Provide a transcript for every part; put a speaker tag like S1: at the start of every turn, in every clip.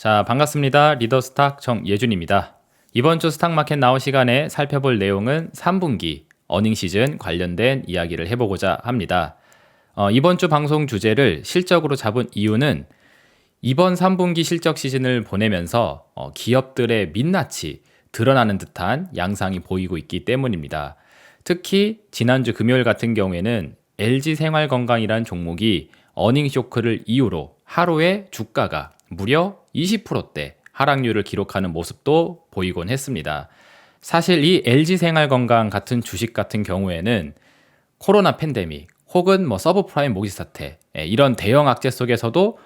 S1: 자, 반갑습니다. 리더스탁 정예준입니다. 이번 주 스탁마켓 나우 시간에 살펴볼 내용은 3분기 어닝 시즌 관련된 이야기를 해보고자 합니다. 이번 주 방송 주제를 실적으로 잡은 이유는 이번 3분기 실적 시즌을 보내면서 기업들의 민낯이 드러나는 듯한 양상이 보이고 있기 때문입니다. 특히 지난주 금요일 같은 경우에는 LG생활건강이라는 종목이 어닝 쇼크를 이유로 하루에 주가가 무려 20%대 하락률을 기록하는 모습도 보이곤 했습니다. 사실 이 LG생활건강 같은 주식 같은 경우에는 코로나 팬데믹 혹은 서브프라임 모기 사태 이런 대형 악재 속에서도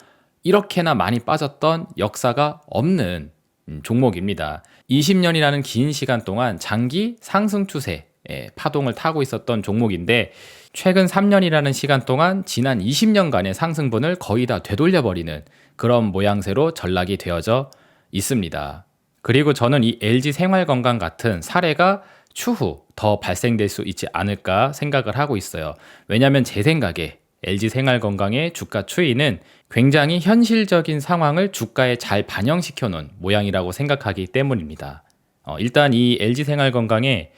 S1: 이렇게나 많이 빠졌던 역사가 없는 종목입니다. 20년이라는 긴 시간 동안 장기 상승 추세 파동을 타고 있었던 종목인데 최근 3년이라는 시간 동안 지난 20년간의 상승분을 거의 다 되돌려버리는 그런 모양새로 전락이 되어져 있습니다. 그리고 저는 이 LG생활건강 같은 사례가 추후 더 발생될 수 있지 않을까 생각을 하고 있어요. 왜냐하면 제 생각에 LG생활건강의 주가 추이는 굉장히 현실적인 상황을 주가에 잘 반영시켜 놓은 모양이라고 생각하기 때문입니다. 일단 이 LG생활건강의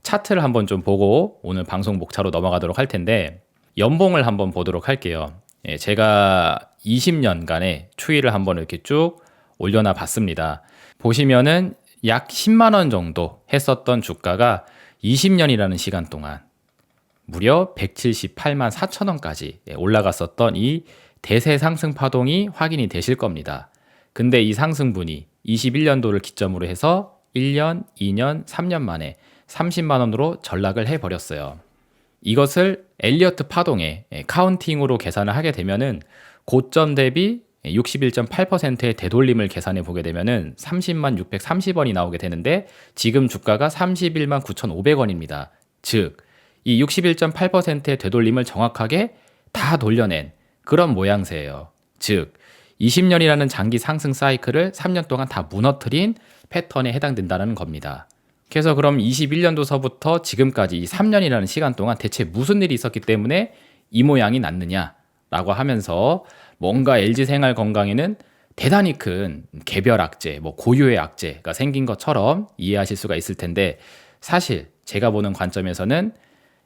S1: 차트를 한번 좀 보고 오늘 방송 목차로 넘어가도록 할 텐데 연봉을 한번 보도록 할게요. 제가 20년간의 추이를 한번 이렇게 쭉 올려놔 봤습니다. 보시면은 약 10만 원 정도 했었던 주가가 20년이라는 시간 동안 무려 178만 4천 원까지 올라갔었던 이 대세 상승 파동이 확인이 되실 겁니다. 근데 이 상승분이 21년도를 기점으로 해서 1년, 2년, 3년 만에 30만 원으로 전락을 해버렸어요. 이것을 엘리어트 파동의 카운팅으로 계산을 하게 되면은 고점 대비 61.8%의 되돌림을 계산해 보게 되면은 30만 630원이 나오게 되는데 지금 주가가 31만 9,500원입니다. 즉, 이 61.8%의 되돌림을 정확하게 다 돌려낸 그런 모양새예요. 즉, 20년이라는 장기 상승 사이클을 3년 동안 다 무너뜨린 패턴에 해당된다는 겁니다. 그래서 그럼 21년도서부터 지금까지 이 3년이라는 시간 동안 대체 무슨 일이 있었기 때문에 이 모양이 났느냐라고 하면서 뭔가 LG생활건강에는 대단히 큰 개별 악재, 고유의 악재가 생긴 것처럼 이해하실 수가 있을 텐데 사실 제가 보는 관점에서는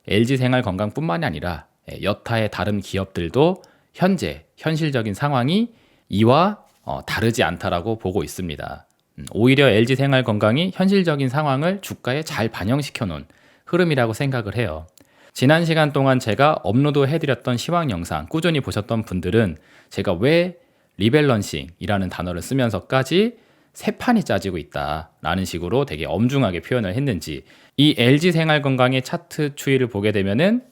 S1: LG생활건강뿐만이 아니라 여타의 다른 기업들도 현재 현실적인 상황이 이와 다르지 않다라고 보고 있습니다. 오히려 LG생활건강이 현실적인 상황을 주가에 잘 반영시켜 놓은 흐름이라고 생각을 해요. 지난 시간 동안 제가 업로드 해드렸던 시황 영상 꾸준히 보셨던 분들은 제가 왜 리밸런싱이라는 단어를 쓰면서까지 세 판이 짜지고 있다라는 식으로 되게 엄중하게 표현을 했는지 이 LG생활건강의 차트 추이를 보게 되면은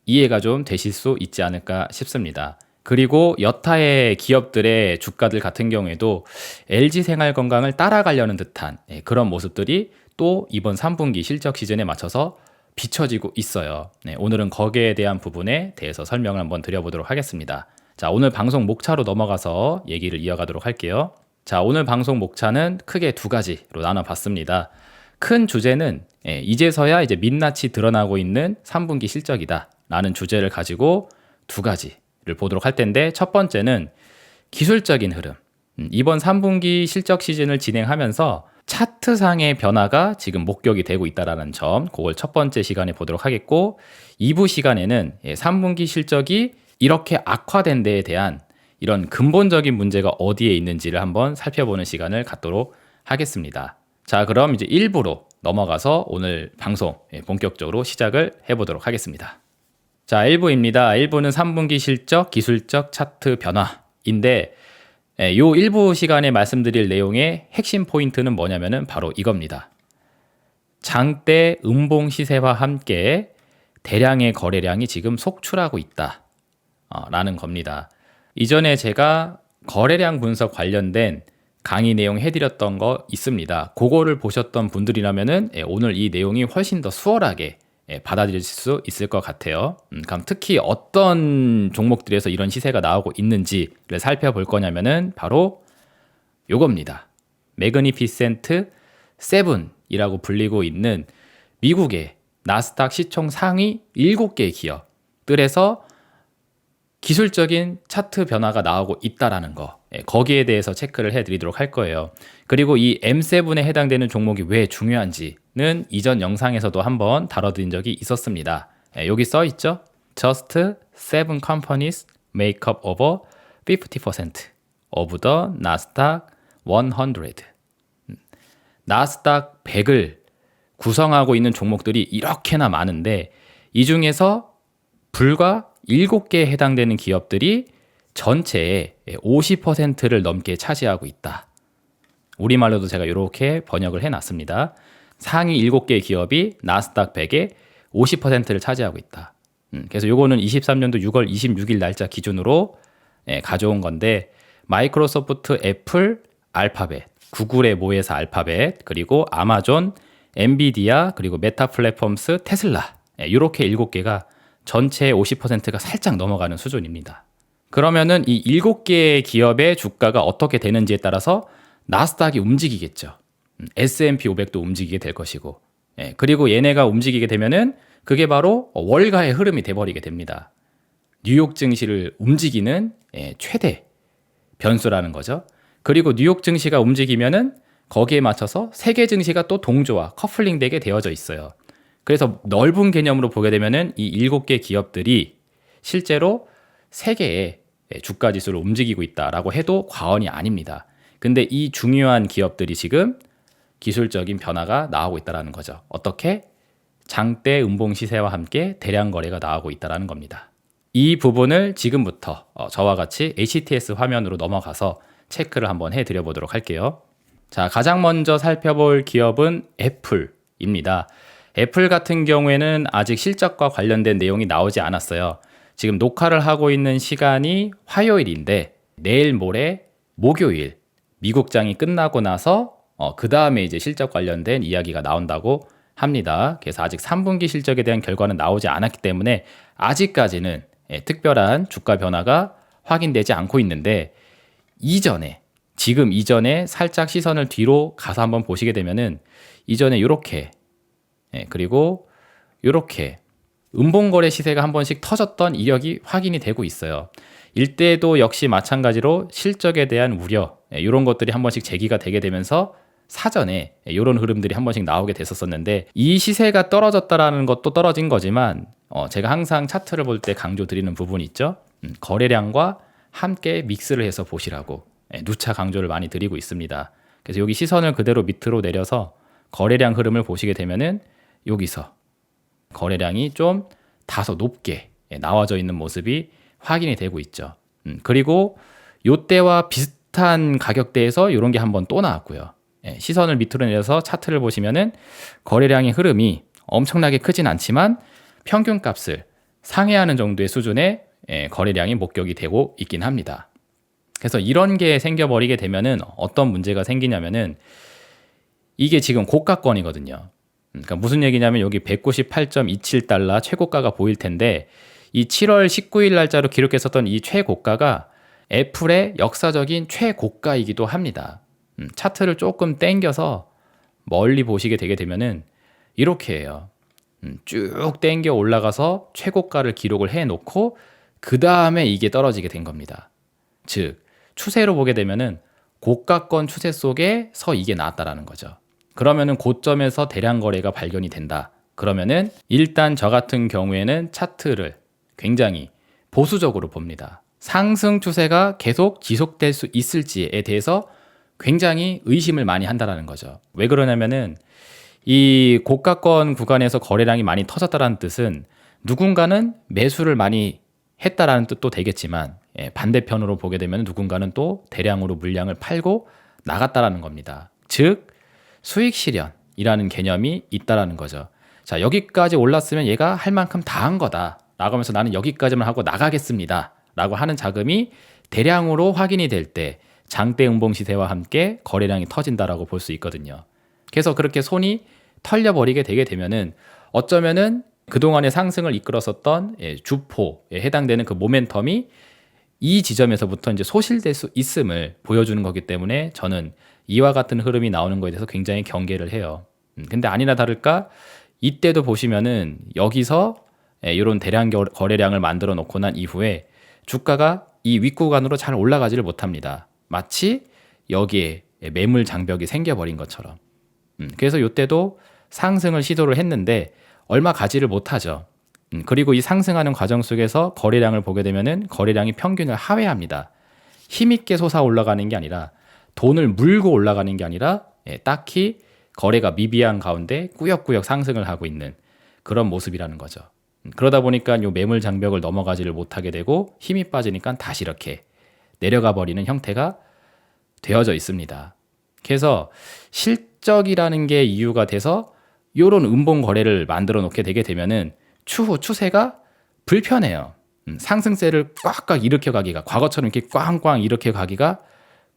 S1: 이해가 좀 되실 수 있지 않을까 싶습니다. 그리고 여타의 기업들의 주가들 같은 경우에도 LG생활건강을 따라가려는 듯한 그런 모습들이 또 이번 3분기 실적 시즌에 맞춰서 비춰지고 있어요. 오늘은 거기에 대한 부분에 대해서 설명을 한번 드려보도록 하겠습니다. 자, 오늘 방송 목차로 넘어가서 얘기를 이어가도록 할게요. 자, 오늘 방송 목차는 크게 두 가지로 나눠봤습니다. 큰 주제는 이제서야 이제 민낯이 드러나고 있는 3분기 실적이다 라는 주제를 가지고 두 가지를 보도록 할 텐데 첫 번째는 기술적인 흐름. 이번 3분기 실적 시즌을 진행하면서 차트상의 변화가 지금 목격이 되고 있다는 점, 그걸 첫 번째 시간에 보도록 하겠고 2부 시간에는 3분기 실적이 이렇게 악화된 데에 대한 이런 근본적인 문제가 어디에 있는지를 한번 살펴보는 시간을 갖도록 하겠습니다. 자, 그럼 이제 1부로 넘어가서 오늘 방송 본격적으로 시작을 해보도록 하겠습니다. 자, 1부입니다. 1부는 3분기 실적, 기술적 차트 변화인데 요 1부 시간에 말씀드릴 내용의 핵심 포인트는 뭐냐면은 바로 이겁니다. 장대 음봉 시세와 함께 대량의 거래량이 지금 속출하고 있다 라는 겁니다. 이전에 제가 거래량 분석 관련된 강의 내용 해드렸던 거 있습니다. 그거를 보셨던 분들이라면은 오늘 이 내용이 훨씬 더 수월하게 받아들일 수 있을 것 같아요. 그럼 특히 어떤 종목들에서 이런 시세가 나오고 있는지를 살펴볼 거냐면은 바로 요겁니다. 매그니피센트 7이라고 불리고 있는 미국의 나스닥 시총 상위 7개 기업들에서 기술적인 차트 변화가 나오고 있다라는 거, 거기에 대해서 체크를 해드리도록 할 거예요. 그리고 이 M7에 해당되는 종목이 왜 중요한지는 이전 영상에서도 한번 다뤄드린 적이 있었습니다. 여기 써 있죠? Just 7 companies make up over 50% of the Nasdaq 100. 나스닥 100을 구성하고 있는 종목들이 이렇게나 많은데 이 중에서 불과 7개에 해당되는 기업들이 전체의 50%를 넘게 차지하고 있다. 우리말로도 제가 이렇게 번역을 해놨습니다. 상위 7개의 기업이 나스닥 100의 50%를 차지하고 있다. 그래서 요거는 23년도 6월 26일 날짜 기준으로 가져온 건데 마이크로소프트, 애플, 알파벳, 구글의 모회사 알파벳, 그리고 아마존, 엔비디아, 그리고 메타 플랫폼스, 테슬라 이렇게 7개가 전체의 50%가 살짝 넘어가는 수준입니다. 그러면은 이 7개의 기업의 주가가 어떻게 되는지에 따라서 나스닥이 움직이겠죠. S&P 500도 움직이게 될 것이고, 그리고 얘네가 움직이게 되면은 그게 바로 월가의 흐름이 돼버리게 됩니다. 뉴욕 증시를 움직이는 최대 변수라는 거죠. 그리고 뉴욕 증시가 움직이면은 거기에 맞춰서 세계 증시가 또 동조와 커플링 되게 되어져 있어요. 그래서 넓은 개념으로 보게 되면은 이 7개 기업들이 실제로 세계의 주가 지수를 움직이고 있다라고 해도 과언이 아닙니다. 근데 이 중요한 기업들이 지금 기술적인 변화가 나오고 있다는 거죠. 어떻게? 장대 음봉 시세와 함께 대량 거래가 나오고 있다는 겁니다. 이 부분을 지금부터 저와 같이 HTS 화면으로 넘어가서 체크를 한번 해드려 보도록 할게요. 자, 가장 먼저 살펴볼 기업은 애플입니다. 애플 같은 경우에는 아직 실적과 관련된 내용이 나오지 않았어요. 지금 녹화를 하고 있는 시간이 화요일인데 내일 모레 목요일 미국장이 끝나고 나서 그 다음에 이제 실적 관련된 이야기가 나온다고 합니다. 그래서 아직 3분기 실적에 대한 결과는 나오지 않았기 때문에 아직까지는 특별한 주가 변화가 확인되지 않고 있는데 지금 이전에 살짝 시선을 뒤로 가서 한번 보시게 되면은 이전에 이렇게 그리고 이렇게 음봉거래 시세가 한 번씩 터졌던 이력이 확인이 되고 있어요. 일대도 역시 마찬가지로 실적에 대한 우려 이런 것들이 한 번씩 제기가 되게 되면서 사전에 이런 흐름들이 한 번씩 나오게 됐었는데 이 시세가 떨어졌다라는 것도 떨어진 거지만 제가 항상 차트를 볼 때 강조드리는 부분이 있죠. 거래량과 함께 믹스를 해서 보시라고 누차 강조를 많이 드리고 있습니다. 그래서 여기 시선을 그대로 밑으로 내려서 거래량 흐름을 보시게 되면은 여기서 거래량이 좀 다소 높게 나와져 있는 모습이 확인이 되고 있죠. 그리고 요때와 비슷한 가격대에서 이런 게 한번 또 나왔고요. 시선을 밑으로 내려서 차트를 보시면은 거래량의 흐름이 엄청나게 크진 않지만 평균값을 상회하는 정도의 수준의 거래량이 목격이 되고 있긴 합니다. 그래서 이런 게 생겨버리게 되면은 어떤 문제가 생기냐면은 이게 지금 고가권이거든요. 그러니까 무슨 얘기냐면 여기 198.27달러 최고가가 보일 텐데 이 7월 19일 날짜로 기록했었던 이 최고가가 애플의 역사적인 최고가이기도 합니다. 차트를 조금 땡겨서 멀리 보시게 되게 되면은 이렇게 해요. 쭉 땡겨 올라가서 최고가를 기록을 해놓고 그 다음에 이게 떨어지게 된 겁니다. 즉 추세로 보게 되면은 고가권 추세 속에서 이게 나왔다라는 거죠. 그러면은 고점에서 대량 거래가 발견이 된다. 그러면은 일단 저 같은 경우에는 차트를 굉장히 보수적으로 봅니다. 상승 추세가 계속 지속될 수 있을지에 대해서 굉장히 의심을 많이 한다라는 거죠. 왜 그러냐면은 이 고가권 구간에서 거래량이 많이 터졌다라는 뜻은 누군가는 매수를 많이 했다라는 뜻도 되겠지만 반대편으로 보게 되면 누군가는 또 대량으로 물량을 팔고 나갔다라는 겁니다. 즉 수익 실현이라는 개념이 있다라는 거죠. 자, 여기까지 올랐으면 얘가 할 만큼 다 한 거다 라고 하면서 나는 여기까지만 하고 나가겠습니다 라고 하는 자금이 대량으로 확인이 될 때 장대 음봉 시세와 함께 거래량이 터진다라고 볼 수 있거든요. 그래서 그렇게 손이 털려버리게 되게 되면은 어쩌면은 그동안의 상승을 이끌었었던 주포에 해당되는 그 모멘텀이 이 지점에서부터 이제 소실될 수 있음을 보여주는 거기 때문에 저는 이와 같은 흐름이 나오는 거에 대해서 굉장히 경계를 해요. 근데 아니나 다를까 이때도 보시면은 여기서 이런 대량 거래량을 만들어 놓고 난 이후에 주가가 이 윗구간으로 잘 올라가지를 못합니다. 마치 여기에 매물 장벽이 생겨버린 것처럼. 그래서 이때도 상승을 시도를 했는데 얼마 가지를 못하죠. 그리고 이 상승하는 과정 속에서 거래량을 보게 되면은 거래량이 평균을 하회합니다. 힘있게 솟아 올라가는 게 아니라 돈을 물고 올라가는 게 아니라 딱히 거래가 미비한 가운데 꾸역꾸역 상승을 하고 있는 그런 모습이라는 거죠. 그러다 보니까 이 매물 장벽을 넘어가지를 못하게 되고 힘이 빠지니까 다시 이렇게 내려가 버리는 형태가 되어져 있습니다. 그래서 실적이라는 게 이유가 돼서 이런 음봉 거래를 만들어 놓게 되게 되면은 추후 추세가 불편해요. 상승세를 꽉꽉 일으켜 가기가, 과거처럼 이렇게 꽝꽝 일으켜 가기가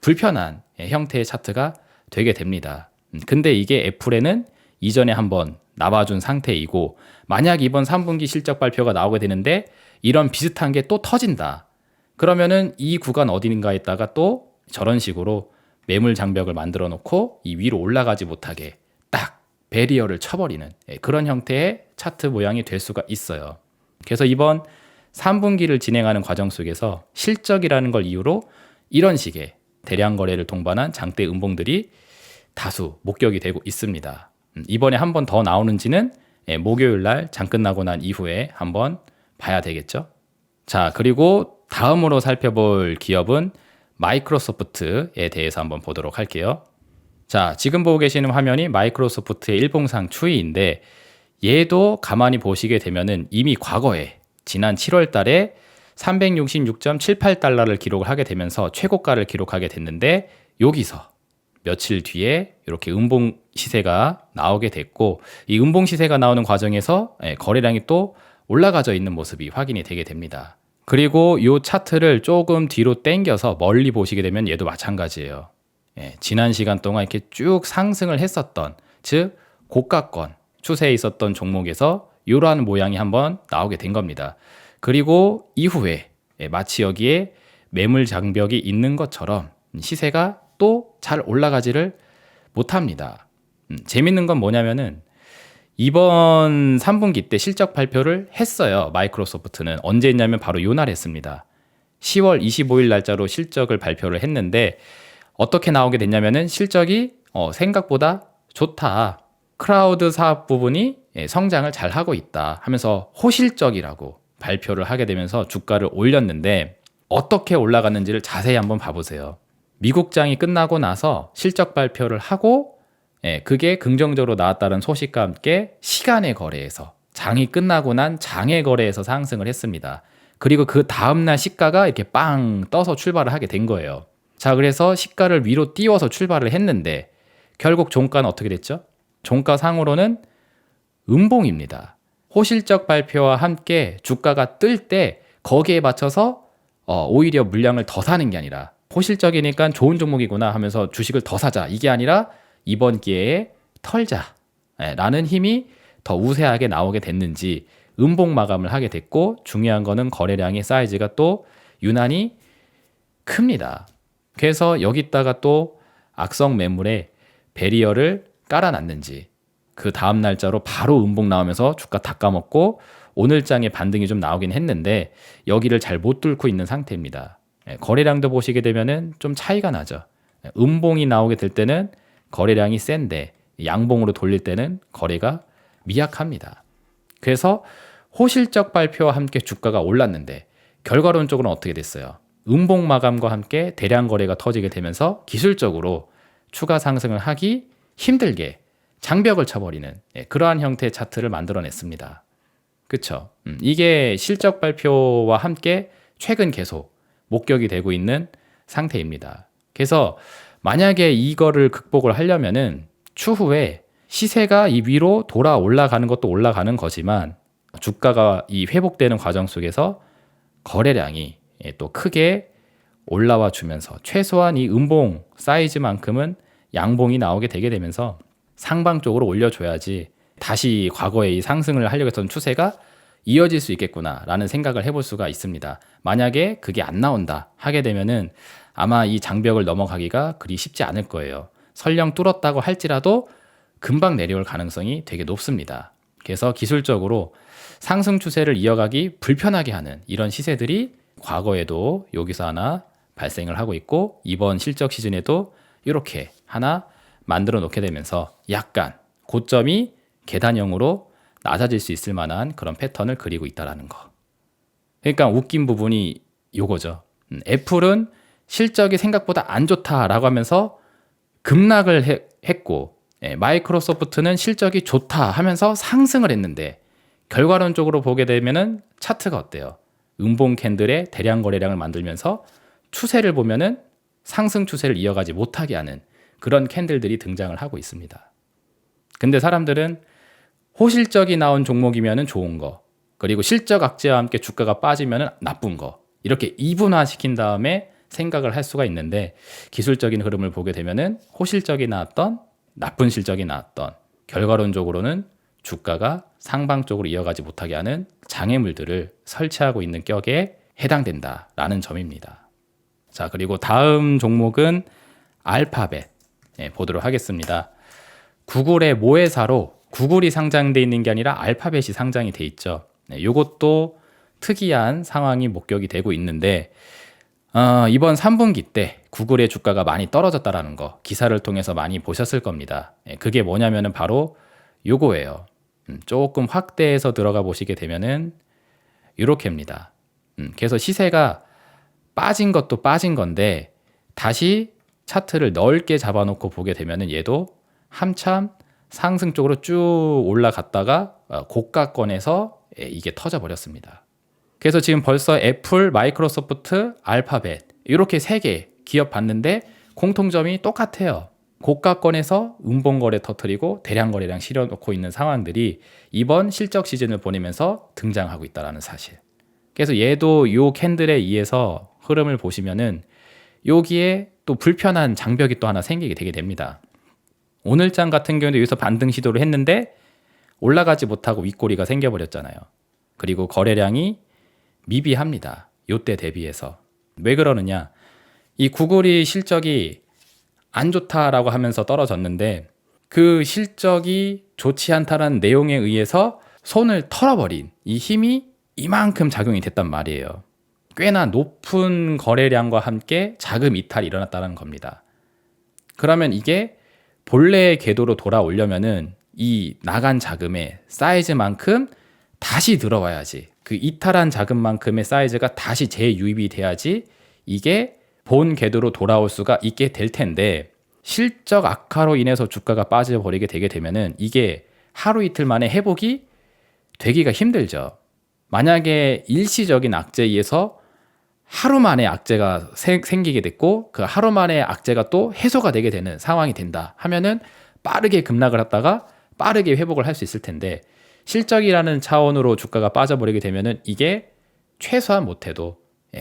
S1: 불편한 형태의 차트가 되게 됩니다. 근데 이게 애플에는 이전에 한번 나와준 상태이고, 만약 이번 3분기 실적 발표가 나오게 되는데 이런 비슷한 게 또 터진다. 그러면은 이 구간 어딘가에다가 또 저런 식으로 매물 장벽을 만들어 놓고 이 위로 올라가지 못하게 딱 베리어를 쳐버리는 그런 형태의 차트 모양이 될 수가 있어요. 그래서 이번 3분기를 진행하는 과정 속에서 실적이라는 걸 이유로 이런 식의 대량 거래를 동반한 장대 음봉들이 다수 목격이 되고 있습니다. 이번에 한 번 더 나오는지는 목요일 날 장 끝나고 난 이후에 한번 봐야 되겠죠. 자, 그리고 다음으로 살펴볼 기업은 마이크로소프트에 대해서 한번 보도록 할게요. 자, 지금 보고 계시는 화면이 마이크로소프트의 일봉상 추이인데, 얘도 가만히 보시게 되면은 이미 과거에 지난 7월 달에 366.78달러를 기록을 하게 되면서 최고가를 기록하게 됐는데, 여기서 며칠 뒤에 이렇게 음봉 시세가 나오게 됐고, 이 음봉 시세가 나오는 과정에서 거래량이 또 올라가져 있는 모습이 확인이 되게 됩니다. 그리고 이 차트를 조금 뒤로 당겨서 멀리 보시게 되면 얘도 마찬가지예요. 지난 시간 동안 이렇게 쭉 상승을 했었던, 즉 고가권 추세에 있었던 종목에서 이러한 모양이 한번 나오게 된 겁니다. 그리고 이후에 마치 여기에 매물 장벽이 있는 것처럼 시세가 또 잘 올라가지를 못합니다. 재밌는 건 뭐냐면은 이번 3분기 때 실적 발표를 했어요. 마이크로소프트는 언제 했냐면 바로 요 날 했습니다. 10월 25일 날짜로 실적을 발표를 했는데, 어떻게 나오게 됐냐면은 실적이 생각보다 좋다. 클라우드 사업 부분이 성장을 잘 하고 있다 하면서 호실적이라고 발표를 하게 되면서 주가를 올렸는데, 어떻게 올라갔는지를 자세히 한번 봐보세요. 미국장이 끝나고 나서 실적 발표를 하고 그게 긍정적으로 나왔다는 소식과 함께 시간의 거래에서, 장이 끝나고 난 장의 거래에서 상승을 했습니다. 그리고 그 다음날 시가가 이렇게 빵 떠서 출발을 하게 된 거예요. 자, 그래서 시가를 위로 띄워서 출발을 했는데 결국 종가는 어떻게 됐죠? 종가 상으로는 음봉입니다. 호실적 발표와 함께 주가가 뜰 때 거기에 맞춰서 오히려 물량을 더 사는 게 아니라, 호실적이니까 좋은 종목이구나 하면서 주식을 더 사자, 이게 아니라 이번 기회에 털자 라는 힘이 더 우세하게 나오게 됐는지 음봉 마감을 하게 됐고, 중요한 거는 거래량의 사이즈가 또 유난히 큽니다. 그래서 여기다가 또 악성 매물에 베리어를 깔아놨는지 그 다음 날짜로 바로 음봉 나오면서 주가 다 까먹고 오늘 장에 반등이 좀 나오긴 했는데 여기를 잘 못 뚫고 있는 상태입니다. 거래량도 보시게 되면은 좀 차이가 나죠. 음봉이 나오게 될 때는 거래량이 센데 양봉으로 돌릴 때는 거래가 미약합니다. 그래서 호실적 발표와 함께 주가가 올랐는데 결과론적으로는 어떻게 됐어요? 음봉 마감과 함께 대량 거래가 터지게 되면서 기술적으로 추가 상승을 하기 힘들게 장벽을 쳐버리는 그러한 형태의 차트를 만들어냈습니다. 그쵸? 이게 실적 발표와 함께 최근 계속 목격이 되고 있는 상태입니다. 그래서 만약에 이거를 극복을 하려면은 추후에 시세가 이 위로 돌아 올라가는 것도 올라가는 거지만 주가가 이 회복되는 과정 속에서 거래량이 또 크게 올라와 주면서 최소한 이 음봉 사이즈만큼은 양봉이 나오게 되게 되면서 상방 쪽으로 올려줘야지 다시 과거의 이 상승을 하려고 했던 추세가 이어질 수 있겠구나라는 생각을 해볼 수가 있습니다. 만약에 그게 안 나온다 하게 되면은 아마 이 장벽을 넘어가기가 그리 쉽지 않을 거예요. 설령 뚫었다고 할지라도 금방 내려올 가능성이 되게 높습니다. 그래서 기술적으로 상승 추세를 이어가기 불편하게 하는 이런 시세들이 과거에도 여기서 하나 발생을 하고 있고 이번 실적 시즌에도 이렇게 하나 만들어 놓게 되면서 약간 고점이 계단형으로 낮아질 수 있을 만한 그런 패턴을 그리고 있다라는 거. 그러니까 웃긴 부분이 요거죠. 애플은 실적이 생각보다 안 좋다라고 하면서 급락을 했고 마이크로소프트는 실적이 좋다 하면서 상승을 했는데 결과론적으로 보게 되면은 차트가 어때요? 음봉 캔들의 대량 거래량을 만들면서 추세를 보면은 상승 추세를 이어가지 못하게 하는 그런 캔들들이 등장을 하고 있습니다. 근데 사람들은 호실적이 나온 종목이면은 좋은 거, 그리고 실적 악재와 함께 주가가 빠지면은 나쁜 거, 이렇게 이분화시킨 다음에 생각을 할 수가 있는데 기술적인 흐름을 보게 되면은 호실적이 나왔던 나쁜 실적이 나왔던 결과론적으로는 주가가 상방적으로 이어가지 못하게 하는 장애물들을 설치하고 있는 격에 해당된다라는 점입니다. 자, 그리고 다음 종목은 알파벳 보도록 하겠습니다. 구글의 모회사로 구글이 상장돼 있는 게 아니라 알파벳이 상장이 돼 있죠. 이것도 특이한 상황이 목격이 되고 있는데 이번 3분기 때 구글의 주가가 많이 떨어졌다라는 거 기사를 통해서 많이 보셨을 겁니다. 그게 뭐냐면은 바로 요거예요. 조금 확대해서 들어가 보시게 되면은 요렇게입니다. 그래서 시세가 빠진 것도 빠진 건데 다시 차트를 넓게 잡아놓고 보게 되면은 얘도 한참 상승 쪽으로 쭉 올라갔다가 고가권에서 이게 터져버렸습니다. 그래서 지금 벌써 애플, 마이크로소프트, 알파벳 이렇게 3개 기업 봤는데 공통점이 똑같아요. 고가권에서 음봉거래 터뜨리고 대량거래량 실어놓고 있는 상황들이 이번 실적 시즌을 보내면서 등장하고 있다는 사실. 그래서 얘도 요 캔들에 의해서 흐름을 보시면은 여기에 또 불편한 장벽이 또 하나 생기게 되게 됩니다. 오늘장 같은 경우도 여기서 반등 시도를 했는데 올라가지 못하고 윗꼬리가 생겨버렸잖아요. 그리고 거래량이 미비합니다. 요때 대비해서. 왜 그러느냐? 이 구글이 실적이 안 좋다라고 하면서 떨어졌는데 그 실적이 좋지 않다라는 내용에 의해서 손을 털어버린 이 힘이 이만큼 작용이 됐단 말이에요. 꽤나 높은 거래량과 함께 자금 이탈이 일어났다는 겁니다. 그러면 이게 본래의 궤도로 돌아오려면은 이 나간 자금의 사이즈만큼 다시 들어와야지, 그 이탈한 자금만큼의 사이즈가 다시 재유입이 돼야지 이게 본 궤도로 돌아올 수가 있게 될 텐데 실적 악화로 인해서 주가가 빠져버리게 되게 되면은 이게 하루 이틀 만에 회복이 되기가 힘들죠. 만약에 일시적인 악재에 의해서 하루 만에 악재가 생기게 됐고 그 하루 만에 악재가 또 해소가 되게 되는 상황이 된다 하면은 빠르게 급락을 했다가 빠르게 회복을 할 수 있을 텐데 실적이라는 차원으로 주가가 빠져버리게 되면은 이게 최소한 못해도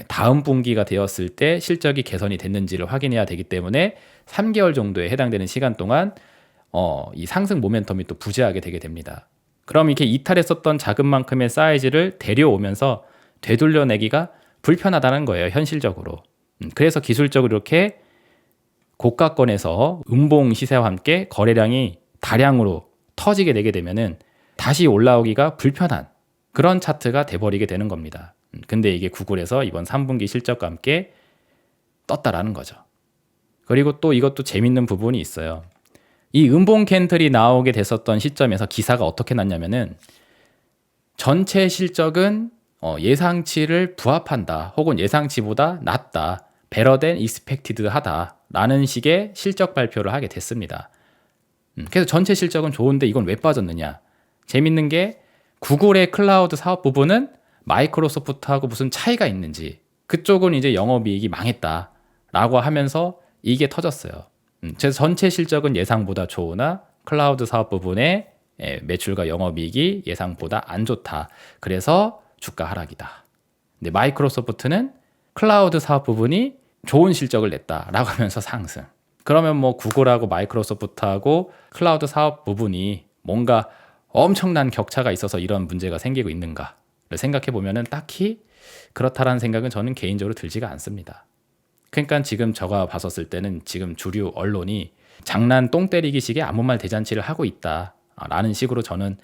S1: 다음 분기가 되었을 때 실적이 개선이 됐는지를 확인해야 되기 때문에 3개월 정도에 해당되는 시간 동안 이 상승 모멘텀이 또 부재하게 되게 됩니다. 그럼 이렇게 이탈했었던 자금만큼의 사이즈를 데려오면서 되돌려내기가 불편하다는 거예요, 현실적으로. 그래서 기술적으로 이렇게 고가권에서 음봉 시세와 함께 거래량이 다량으로 터지게 되게 되면은 다시 올라오기가 불편한 그런 차트가 돼버리게 되는 겁니다. 근데 이게 구글에서 이번 3분기 실적과 함께 떴다라는 거죠. 그리고 또 이것도 재밌는 부분이 있어요. 이 음봉 캔들이 나오게 됐었던 시점에서 기사가 어떻게 났냐면은 전체 실적은 예상치를 부합한다 혹은 예상치보다 낮다, better than expected 하다 라는 식의 실적 발표를 하게 됐습니다. 그래서 전체 실적은 좋은데 이건 왜 빠졌느냐? 재밌는 게 구글의 클라우드 사업 부분은 마이크로소프트하고 무슨 차이가 있는지, 그쪽은 이제 영업이익이 망했다 라고 하면서 이게 터졌어요. 그래서 전체 실적은 예상보다 좋으나 클라우드 사업 부분의 매출과 영업이익이 예상보다 안 좋다. 그래서 주가 하락이다. 근데 마이크로소프트는 클라우드 사업 부분이 좋은 실적을 냈다라고 하면서 상승. 그러면 뭐 구글하고 마이크로소프트하고 클라우드 사업 부분이 뭔가 엄청난 격차가 있어서 이런 문제가 생기고 있는가를 생각해 보면은 딱히 그렇다라는 생각은 저는 개인적으로 들지가 않습니다. 그러니까 지금 제가 봤었을 때는 지금 주류 언론이 장난 똥 때리기식의 아무 말 대잔치를 하고 있다라는 식으로 저는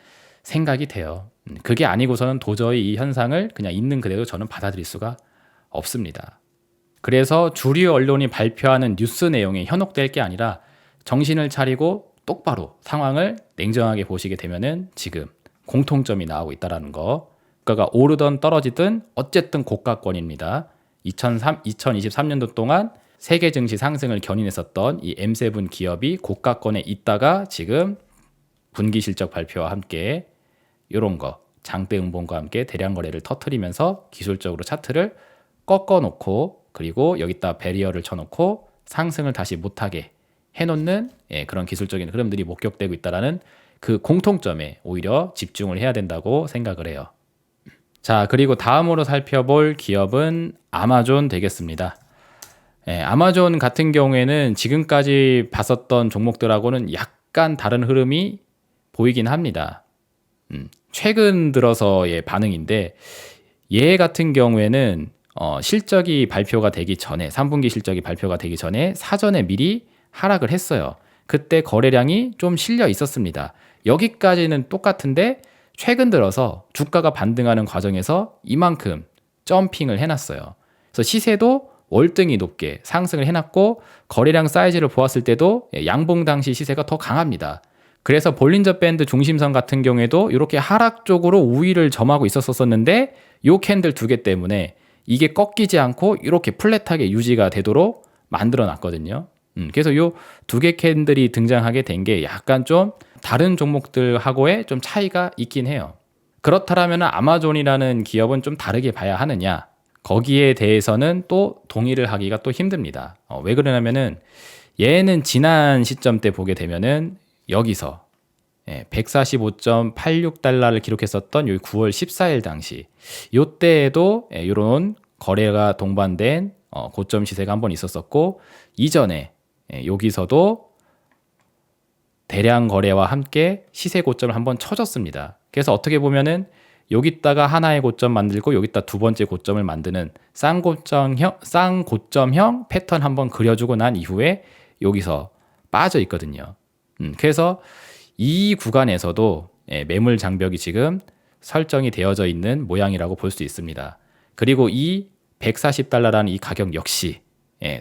S1: 생각이 돼요. 그게 아니고서는 도저히 이 현상을 그냥 있는 그대로 저는 받아들일 수가 없습니다. 그래서 주류 언론이 발표하는 뉴스 내용에 현혹될 게 아니라 정신을 차리고 똑바로 상황을 냉정하게 보시게 되면은 지금 공통점이 나오고 있다는 거. 주가가 오르던 떨어지든 어쨌든 고가권입니다. 2023년도 동안 세계 증시 상승을 견인했었던 이 M7 기업이 고가권에 있다가 지금 분기 실적 발표와 함께 이런 거 장대 음봉과 함께 대량 거래를 터뜨리면서 기술적으로 차트를 꺾어놓고 그리고 여기다 베리어를 쳐놓고 상승을 다시 못하게 해놓는 그런 기술적인 흐름들이 목격되고 있다는 그 공통점에 오히려 집중을 해야 된다고 생각을 해요. 자, 그리고 다음으로 살펴볼 기업은 아마존 되겠습니다. 아마존 같은 경우에는 지금까지 봤었던 종목들하고는 약간 다른 흐름이 보이긴 합니다. 최근 들어서의 반응인데 얘 같은 경우에는 실적이 발표가 되기 전에 3분기 실적이 발표가 되기 전에 사전에 미리 하락을 했어요. 그때 거래량이 좀 실려 있었습니다. 여기까지는 똑같은데 최근 들어서 주가가 반등하는 과정에서 이만큼 점핑을 해놨어요. 그래서 시세도 월등히 높게 상승을 해놨고 거래량 사이즈를 보았을 때도 양봉 당시 시세가 더 강합니다. 그래서 볼린저 밴드 중심선 같은 경우에도 이렇게 하락 쪽으로 우위를 점하고 있었었는데 요 캔들 두 개 때문에 이게 꺾이지 않고 이렇게 플랫하게 유지가 되도록 만들어 놨거든요. 그래서 요 두 개 캔들이 등장하게 된 게 약간 좀 다른 종목들하고의 좀 차이가 있긴 해요. 그렇다면 아마존이라는 기업은 좀 다르게 봐야 하느냐? 거기에 대해서는 또 동의를 하기가 또 힘듭니다. 왜 그러냐면은 얘는 지난 시점 때 보게 되면은 여기서 145.86달러를 기록했었던 여기 9월 14일 당시 요때에도 이런 거래가 동반된 고점 시세가 한번 있었었고 이전에 여기서도 대량 거래와 함께 시세 고점을 한번 쳐줬습니다. 그래서 어떻게 보면은 여기다가 하나의 고점 만들고 여기다 두 번째 고점을 만드는 쌍고점형 패턴 한번 그려주고 난 이후에 여기서 빠져 있거든요. 그래서 이 구간에서도 매물 장벽이 지금 설정이 되어져 있는 모양이라고 볼 수 있습니다. 그리고 이 140달러라는 이 가격 역시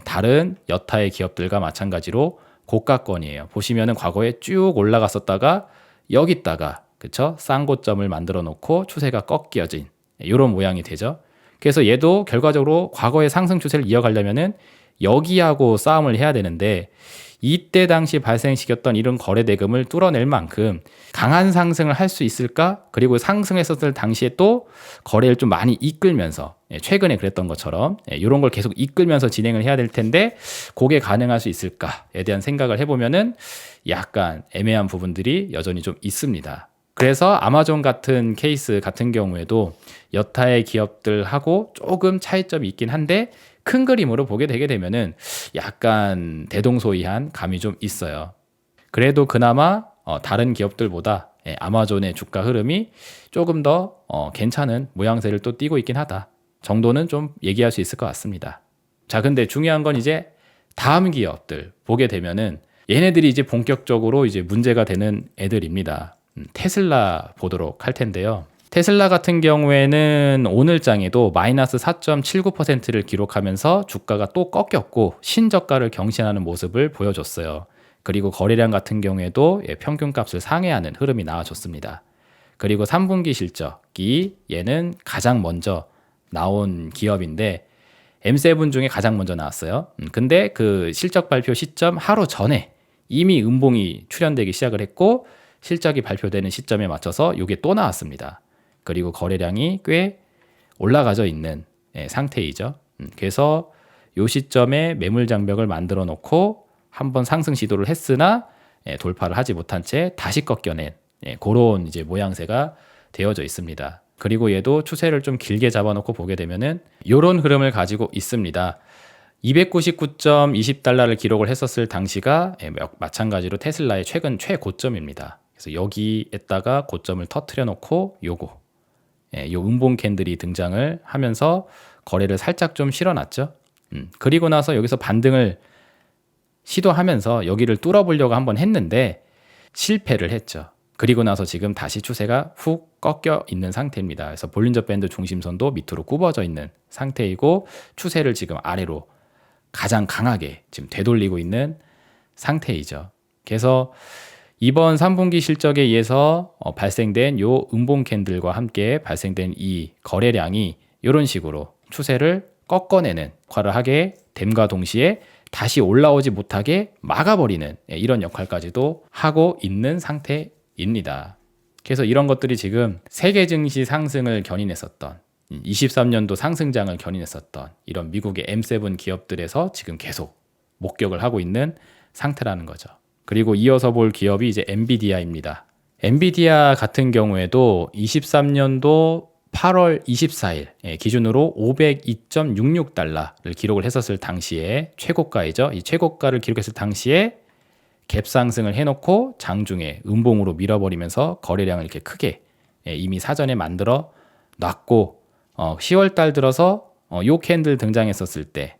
S1: 다른 여타의 기업들과 마찬가지로 고가권이에요. 보시면은 과거에 쭉 올라갔었다가 여기다가 그쵸? 쌍고점을 만들어 놓고 추세가 꺾여진 이런 모양이 되죠. 그래서 얘도 결과적으로 과거의 상승 추세를 이어가려면은 여기하고 싸움을 해야 되는데 이때 당시 발생시켰던 이런 거래 대금을 뚫어낼 만큼 강한 상승을 할 수 있을까? 그리고 상승했었을 당시에 또 거래를 좀 많이 이끌면서 최근에 그랬던 것처럼 이런 걸 계속 이끌면서 진행을 해야 될 텐데 그게 가능할 수 있을까에 대한 생각을 해보면은 약간 애매한 부분들이 여전히 좀 있습니다. 그래서 아마존 같은 케이스 같은 경우에도 여타의 기업들하고 조금 차이점이 있긴 한데 큰 그림으로 보게 되게 되면은 약간 대동소이한 감이 좀 있어요. 그래도 그나마 다른 기업들보다 아마존의 주가 흐름이 조금 더 괜찮은 모양새를 또 띠고 있긴 하다 정도는 좀 얘기할 수 있을 것 같습니다. 자, 근데 중요한 건 이제 다음 기업들 보게 되면은 얘네들이 이제 본격적으로 이제 문제가 되는 애들입니다. 테슬라 보도록 할 텐데요. 테슬라 같은 경우에는 오늘장에도 마이너스 4.79%를 기록하면서 주가가 또 꺾였고 신저가를 경신하는 모습을 보여줬어요. 그리고 거래량 같은 경우에도 평균값을 상회하는 흐름이 나와줬습니다. 그리고 3분기 실적이 얘는 가장 먼저 나온 기업인데 M7 중에 가장 먼저 나왔어요. 근데 그 실적 발표 시점 하루 전에 이미 음봉이 출현되기 시작을 했고 실적이 발표되는 시점에 맞춰서 이게 또 나왔습니다. 그리고 거래량이 꽤 올라가져 있는 상태이죠. 그래서 이 시점에 매물 장벽을 만들어 놓고 한번 상승 시도를 했으나 돌파를 하지 못한 채 다시 꺾여낸 그런 이제 모양새가 되어져 있습니다. 그리고 얘도 추세를 좀 길게 잡아놓고 보게 되면은 이런 흐름을 가지고 있습니다. 299.20달러를 기록을 했었을 당시가 마찬가지로 테슬라의 최근 최고점입니다. 그래서 여기에다가 고점을 터트려 놓고 요거 요 음봉 캔들이 등장을 하면서 거래를 살짝 좀 실어놨죠. 그리고 나서 여기서 반등을 시도하면서 여기를 뚫어보려고 한번 했는데 실패를 했죠. 그리고 나서 지금 다시 추세가 훅 꺾여 있는 상태입니다. 그래서 볼린저 밴드 중심선도 밑으로 굽어져 있는 상태이고 추세를 지금 아래로 가장 강하게 지금 되돌리고 있는 상태이죠. 그래서 이번 3분기 실적에 의해서 발생된 요 음봉 캔들과 함께 발생된 이 거래량이 이런 식으로 추세를 꺾어내는 역할을 하게 됨과 동시에 다시 올라오지 못하게 막아버리는 이런 역할까지도 하고 있는 상태입니다. 그래서 이런 것들이 지금 세계 증시 상승을 견인했었던 23년도 상승장을 견인했었던 이런 미국의 M7 기업들에서 지금 계속 목격을 하고 있는 상태라는 거죠. 그리고 이어서 볼 기업이 이제 엔비디아입니다. 엔비디아 같은 경우에도 23년도 8월 24일 기준으로 502.66달러를 기록을 했었을 당시에 최고가이죠. 이 최고가를 기록했을 당시에 갭 상승을 해놓고 장중에 음봉으로 밀어버리면서 거래량을 이렇게 크게 이미 사전에 만들어 놨고 10월 달 들어서 요 캔들 등장했었을 때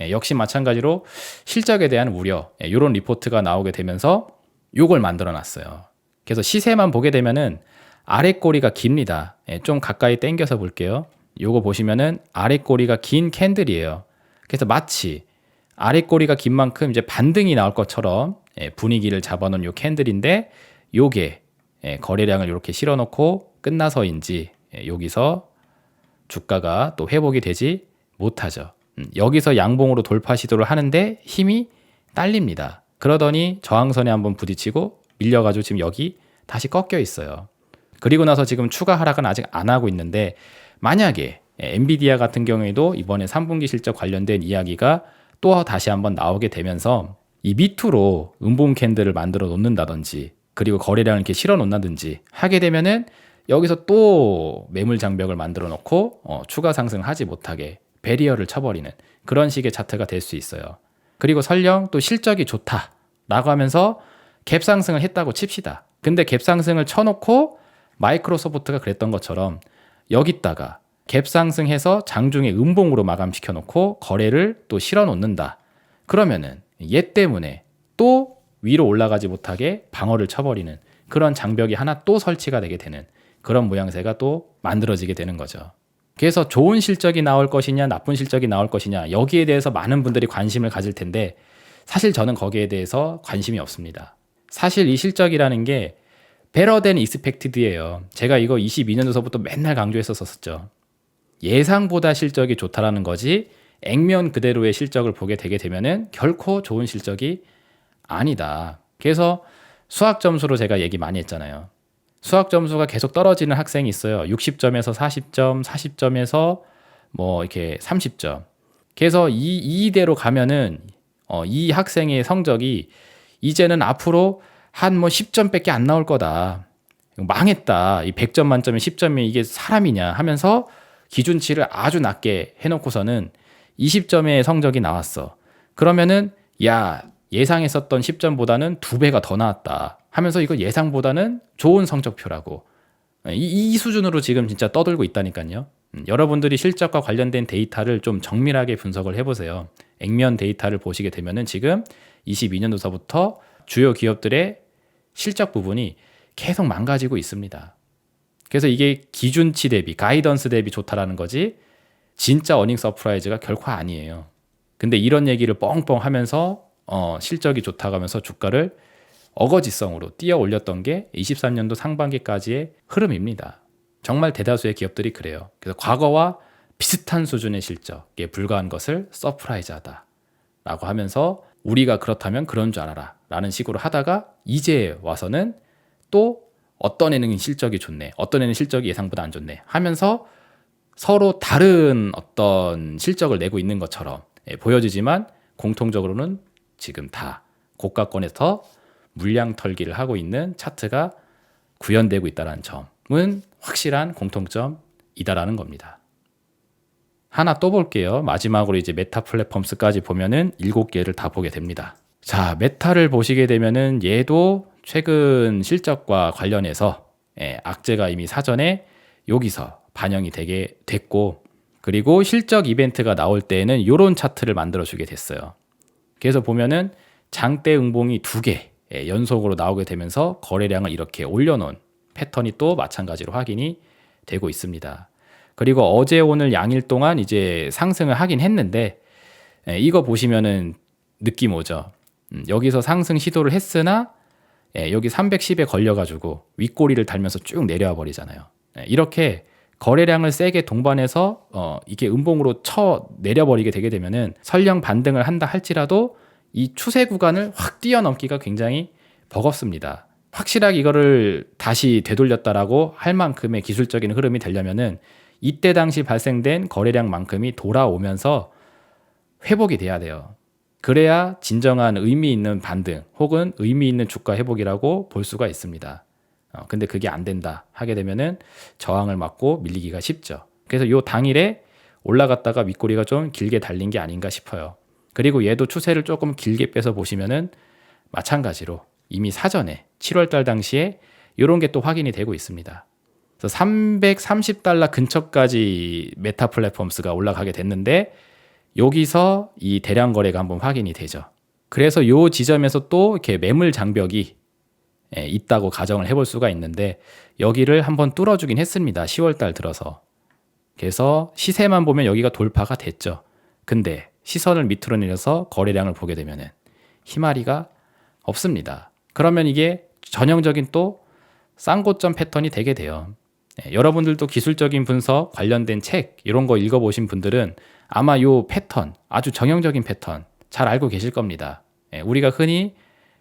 S1: 역시 마찬가지로 실적에 대한 우려 이런 리포트가 나오게 되면서 요걸 만들어 놨어요. 그래서 시세만 보게 되면은 아래 꼬리가 깁니다. 좀 가까이 당겨서 볼게요. 요거 보시면은 아래 꼬리가 긴 캔들이에요. 그래서 마치 아래 꼬리가 긴 만큼 이제 반등이 나올 것처럼 분위기를 잡아놓은 요 캔들인데 요게 거래량을 이렇게 실어놓고 끝나서인지 여기서 주가가 또 회복이 되지 못하죠. 여기서 양봉으로 돌파 시도를 하는데 힘이 딸립니다. 그러더니 저항선에 한번 부딪히고 밀려가지고 지금 여기 다시 꺾여 있어요. 그리고 나서 지금 추가 하락은 아직 안 하고 있는데 만약에 엔비디아 같은 경우에도 이번에 3분기 실적 관련된 이야기가 또 다시 한번 나오게 되면서 이 밑으로 음봉 캔들을 만들어 놓는다든지 그리고 거래량을 이렇게 실어 놓는다든지 하게 되면은 여기서 또 매물 장벽을 만들어 놓고 추가 상승하지 못하게 배리어를 쳐버리는 그런 식의 차트가 될 수 있어요. 그리고 설령 또 실적이 좋다라고 하면서 갭 상승을 했다고 칩시다. 근데 갭 상승을 쳐놓고 마이크로소프트가 그랬던 것처럼 여기다가 갭 상승해서 장중에 음봉으로 마감시켜 놓고 거래를 또 실어 놓는다. 그러면은 얘 때문에 또 위로 올라가지 못하게 방어를 쳐버리는 그런 장벽이 하나 또 설치가 되게 되는 그런 모양새가 또 만들어지게 되는 거죠. 그래서 좋은 실적이 나올 것이냐 나쁜 실적이 나올 것이냐 여기에 대해서 많은 분들이 관심을 가질 텐데 사실 저는 거기에 대해서 관심이 없습니다. 사실 이 실적이라는 게 better than expected예요. 제가 이거 22년도서부터 맨날 강조했었었죠. 예상보다 실적이 좋다라는 거지 액면 그대로의 실적을 보게 되게 되면은 결코 좋은 실적이 아니다. 그래서 수학 점수로 제가 얘기 많이 했잖아요. 수학 점수가 계속 떨어지는 학생이 있어요. 60점에서 40점, 40점에서 뭐 이렇게 30점. 그래서 이대로 가면은 이 학생의 성적이 이제는 앞으로 한 뭐 10점밖에 안 나올 거다. 망했다. 이 100점 만점에 10점이 이게 사람이냐 하면서 기준치를 아주 낮게 해놓고서는 20점의 성적이 나왔어. 그러면은 야 예상했었던 10점보다는 2배가 더 나왔다 하면서 이거 예상보다는 좋은 성적표라고 이 수준으로 지금 진짜 떠들고 있다니까요. 여러분들이 실적과 관련된 데이터를 좀 정밀하게 분석을 해보세요. 액면 데이터를 보시게 되면은 지금 22년도서부터 주요 기업들의 실적 부분이 계속 망가지고 있습니다. 그래서 이게 기준치 대비, 가이던스 대비 좋다라는 거지 진짜 어닝 서프라이즈가 결코 아니에요. 근데 이런 얘기를 뻥뻥 하면서 실적이 좋다고 하면서 주가를 어거지성으로 뛰어 올렸던 게 23년도 상반기까지의 흐름입니다. 정말 대다수의 기업들이 그래요. 그래서 과거와 비슷한 수준의 실적에 불과한 것을 서프라이즈하다 라고 하면서 우리가 그렇다면 그런 줄 알아라 라는 식으로 하다가 이제 와서는 또 어떤 애는 실적이 좋네, 어떤 애는 실적이 예상보다 안 좋네 하면서 서로 다른 어떤 실적을 내고 있는 것처럼 보여지지만 공통적으로는 지금 다 고가권에서 물량 털기를 하고 있는 차트가 구현되고 있다는 점은 확실한 공통점이다라는 겁니다. 하나 또 볼게요. 마지막으로 이제 메타 플랫폼스까지 보면은 7개를 다 보게 됩니다. 자, 메타를 보시게 되면은 얘도 최근 실적과 관련해서 악재가 이미 사전에 여기서 반영이 되게 됐고, 그리고 실적 이벤트가 나올 때에는 이런 차트를 만들어 주게 됐어요. 그래서 보면은 장대 음봉이 2개 연속으로 나오게 되면서 거래량을 이렇게 올려놓은 패턴이 또 마찬가지로 확인이 되고 있습니다. 그리고 어제 오늘 양일 동안 이제 상승을 하긴 했는데 이거 보시면은 느낌 오죠. 여기서 상승 시도를 했으나 여기 310에 걸려가지고 윗꼬리를 달면서 쭉 내려와 버리잖아요. 이렇게 거래량을 세게 동반해서 이게 음봉으로 쳐 내려버리게 되게 되면은 설령 반등을 한다 할지라도 이 추세 구간을 확 뛰어넘기가 굉장히 버겁습니다. 확실하게 이거를 다시 되돌렸다라고 할 만큼의 기술적인 흐름이 되려면은 이때 당시 발생된 거래량만큼이 돌아오면서 회복이 돼야 돼요. 그래야 진정한 의미 있는 반등 혹은 의미 있는 주가 회복이라고 볼 수가 있습니다. 근데 그게 안 된다 하게 되면은 저항을 맞고 밀리기가 쉽죠. 그래서 요 당일에 올라갔다가 윗꼬리가 좀 길게 달린 게 아닌가 싶어요. 그리고 얘도 추세를 조금 길게 빼서 보시면은 마찬가지로 이미 사전에 7월달 당시에 이런 게 또 확인이 되고 있습니다. 그래서 $330 근처까지 메타 플랫폼스가 올라가게 됐는데 여기서 이 대량 거래가 한번 확인이 되죠. 그래서 요 지점에서 또 이렇게 매물 장벽이 있다고 가정을 해볼 수가 있는데 여기를 한번 뚫어주긴 했습니다. 10월달 들어서. 그래서 시세만 보면 여기가 돌파가 됐죠. 근데 시선을 밑으로 내려서 거래량을 보게 되면은 희마리가 없습니다. 그러면 이게 전형적인 또 쌍고점 패턴이 되게 돼요. 여러분들도 기술적인 분석 관련된 책 이런 거 읽어보신 분들은 아마 요 패턴 아주 정형적인 패턴 잘 알고 계실 겁니다. 우리가 흔히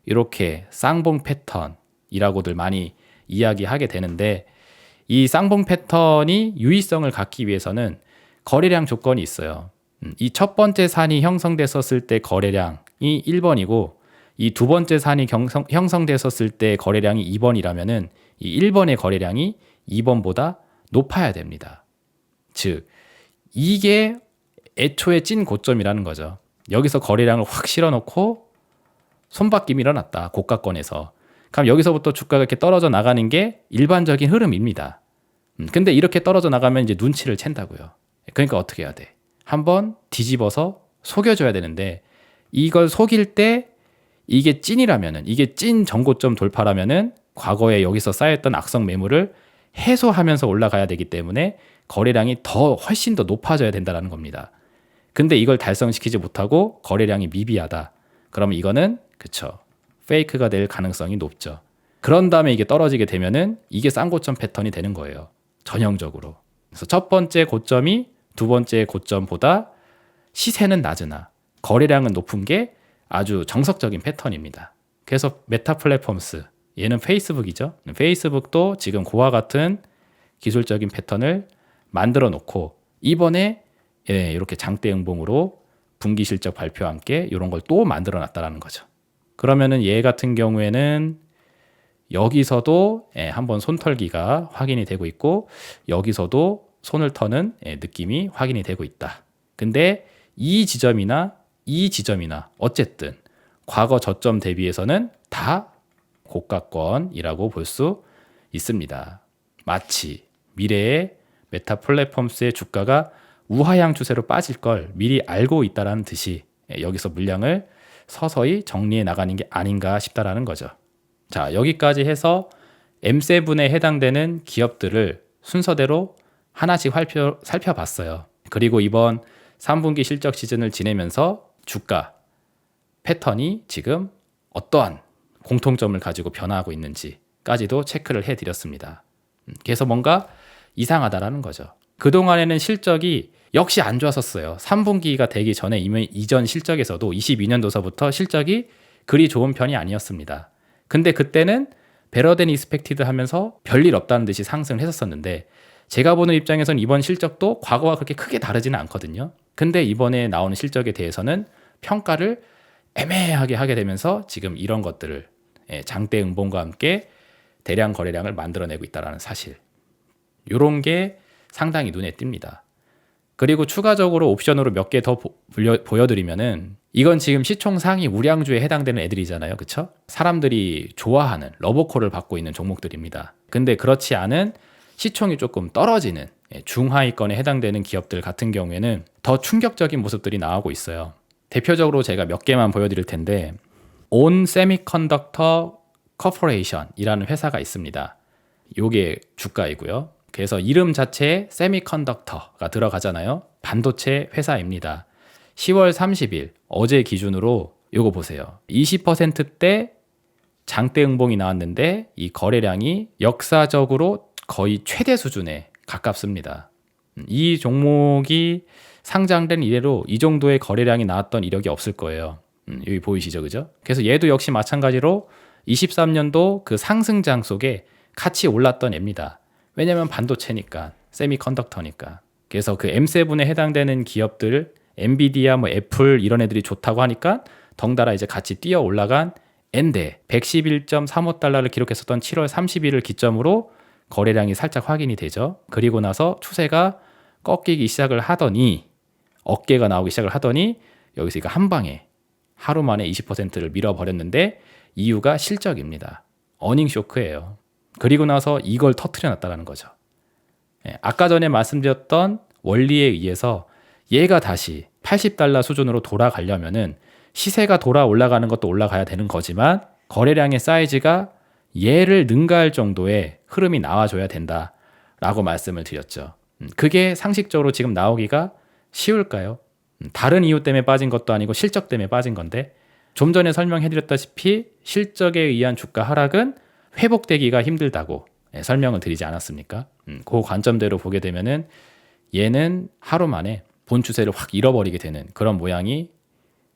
S1: 이렇게 쌍봉 패턴이라고들 많이 이야기하게 되는데 이 쌍봉 패턴이 유의성을 갖기 위해서는 거래량 조건이 있어요. 이 첫 번째 산이 형성됐었을 때 거래량이 1번이고 이 두 번째 산이 형성됐었을 때 거래량이 2번이라면은 이 1번의 거래량이 2번보다 높아야 됩니다. 즉 이게 애초에 찐 고점이라는 거죠. 여기서 거래량을 확 실어놓고 손바뀜이 일어났다. 고가권에서. 그럼 여기서부터 주가가 이렇게 떨어져 나가는 게 일반적인 흐름입니다. 근데 이렇게 떨어져 나가면 이제 눈치를 챈다고요. 그러니까 어떻게 해야 돼? 한번 뒤집어서 속여줘야 되는데 이걸 속일 때 이게 찐이라면은 이게 찐 전고점 돌파라면은 과거에 여기서 쌓였던 악성 매물을 해소하면서 올라가야 되기 때문에 거래량이 훨씬 더 높아져야 된다는 겁니다. 근데 이걸 달성시키지 못하고 거래량이 미비하다. 그러면 이거는 그쵸 페이크가 될 가능성이 높죠. 그런 다음에 이게 떨어지게 되면은 이게 쌍고점 패턴이 되는 거예요. 전형적으로. 그래서 첫 번째 고점이 두 번째 고점보다 시세는 낮으나 거래량은 높은 게 아주 정석적인 패턴입니다. 그래서 메타 플랫폼스 얘는 페이스북이죠. 페이스북도 지금 그와 같은 기술적인 패턴을 만들어 놓고 이번에 이렇게 장대 응봉으로 분기 실적 발표와 함께 이런 걸 또 만들어 놨다라는 거죠. 그러면은 얘 같은 경우에는 여기서도 한번 손털기가 확인이 되고 있고 여기서도 손을 터는 느낌이 확인이 되고 있다. 근데 이 지점이나 어쨌든 과거 저점 대비해서는 다 고가권이라고 볼 수 있습니다. 마치 미래의 메타 플랫폼스의 주가가 우하향 추세로 빠질 걸 미리 알고 있다라는 듯이 여기서 물량을 서서히 정리해 나가는 게 아닌가 싶다라는 거죠. 자, 여기까지 해서 M7에 해당되는 기업들을 순서대로 하나씩 살펴봤어요. 그리고 이번 3분기 실적 시즌을 지내면서 주가 패턴이 지금 어떠한 공통점을 가지고 변화하고 있는지까지도 체크를 해드렸습니다. 그래서 뭔가 이상하다라는 거죠. 그동안에는 실적이 역시 안 좋았었어요. 3분기가 되기 전에 이미 이전 실적에서도 22년도서부터 실적이 그리 좋은 편이 아니었습니다. 근데 그때는 better than expected 하면서 별일 없다는 듯이 상승을 했었는데 제가 보는 입장에서는 이번 실적도 과거와 그렇게 크게 다르지는 않거든요. 근데 이번에 나오는 실적에 대해서는 평가를 애매하게 하게 되면서 지금 이런 것들을 장대 응봉과 함께 대량 거래량을 만들어내고 있다는 사실. 이런 게 상당히 눈에 띕니다. 그리고 추가적으로 옵션으로 몇 개 더 보여드리면은 이건 지금 시총 상위 우량주에 해당되는 애들이잖아요. 그쵸? 사람들이 좋아하는 러버콜을 받고 있는 종목들입니다. 근데 그렇지 않은 시총이 조금 떨어지는 중하위권에 해당되는 기업들 같은 경우에는 더 충격적인 모습들이 나오고 있어요. 대표적으로 제가 몇 개만 보여드릴 텐데 온 세미컨덕터 커퍼레이션이라는 회사가 있습니다. 요게 주가이고요. 그래서 이름 자체에 세미컨덕터가 들어가잖아요. 반도체 회사입니다. 10월 30일 어제 기준으로 요거 보세요. 20%대 장대 응봉이 나왔는데 이 거래량이 역사적으로 거의 최대 수준에 가깝습니다. 이 종목이 상장된 이래로 이 정도의 거래량이 나왔던 이력이 없을 거예요. 여기 보이시죠, 그죠? 그래서 얘도 역시 마찬가지로 23년도 그 상승장 속에 같이 올랐던 애입니다. 왜냐면 반도체니까, 세미컨덕터니까. 그래서 그 M7에 해당되는 기업들, 엔비디아, 뭐 애플 이런 애들이 좋다고 하니까 덩달아 이제 같이 뛰어 올라간 엔데 111.35달러를 기록했었던 7월 30일을 기점으로 거래량이 살짝 확인이 되죠. 그리고 나서 추세가 꺾이기 시작을 하더니 어깨가 나오기 시작을 하더니 여기서 이거 한 방에 하루 만에 20%를 밀어버렸는데 이유가 실적입니다. 어닝 쇼크예요. 그리고 나서 이걸 터트려 놨다는 거죠. 아까 전에 말씀드렸던 원리에 의해서 얘가 다시 80달러 수준으로 돌아가려면은 시세가 돌아 올라가는 것도 올라가야 되는 거지만 거래량의 사이즈가 얘를 능가할 정도의 흐름이 나와줘야 된다라고 말씀을 드렸죠. 그게 상식적으로 지금 나오기가 쉬울까요? 다른 이유 때문에 빠진 것도 아니고 실적 때문에 빠진 건데 좀 전에 설명해드렸다시피 실적에 의한 주가 하락은 회복되기가 힘들다고 설명을 드리지 않았습니까? 그 관점대로 보게 되면은 얘는 하루 만에 본 추세를 확 잃어버리게 되는 그런 모양이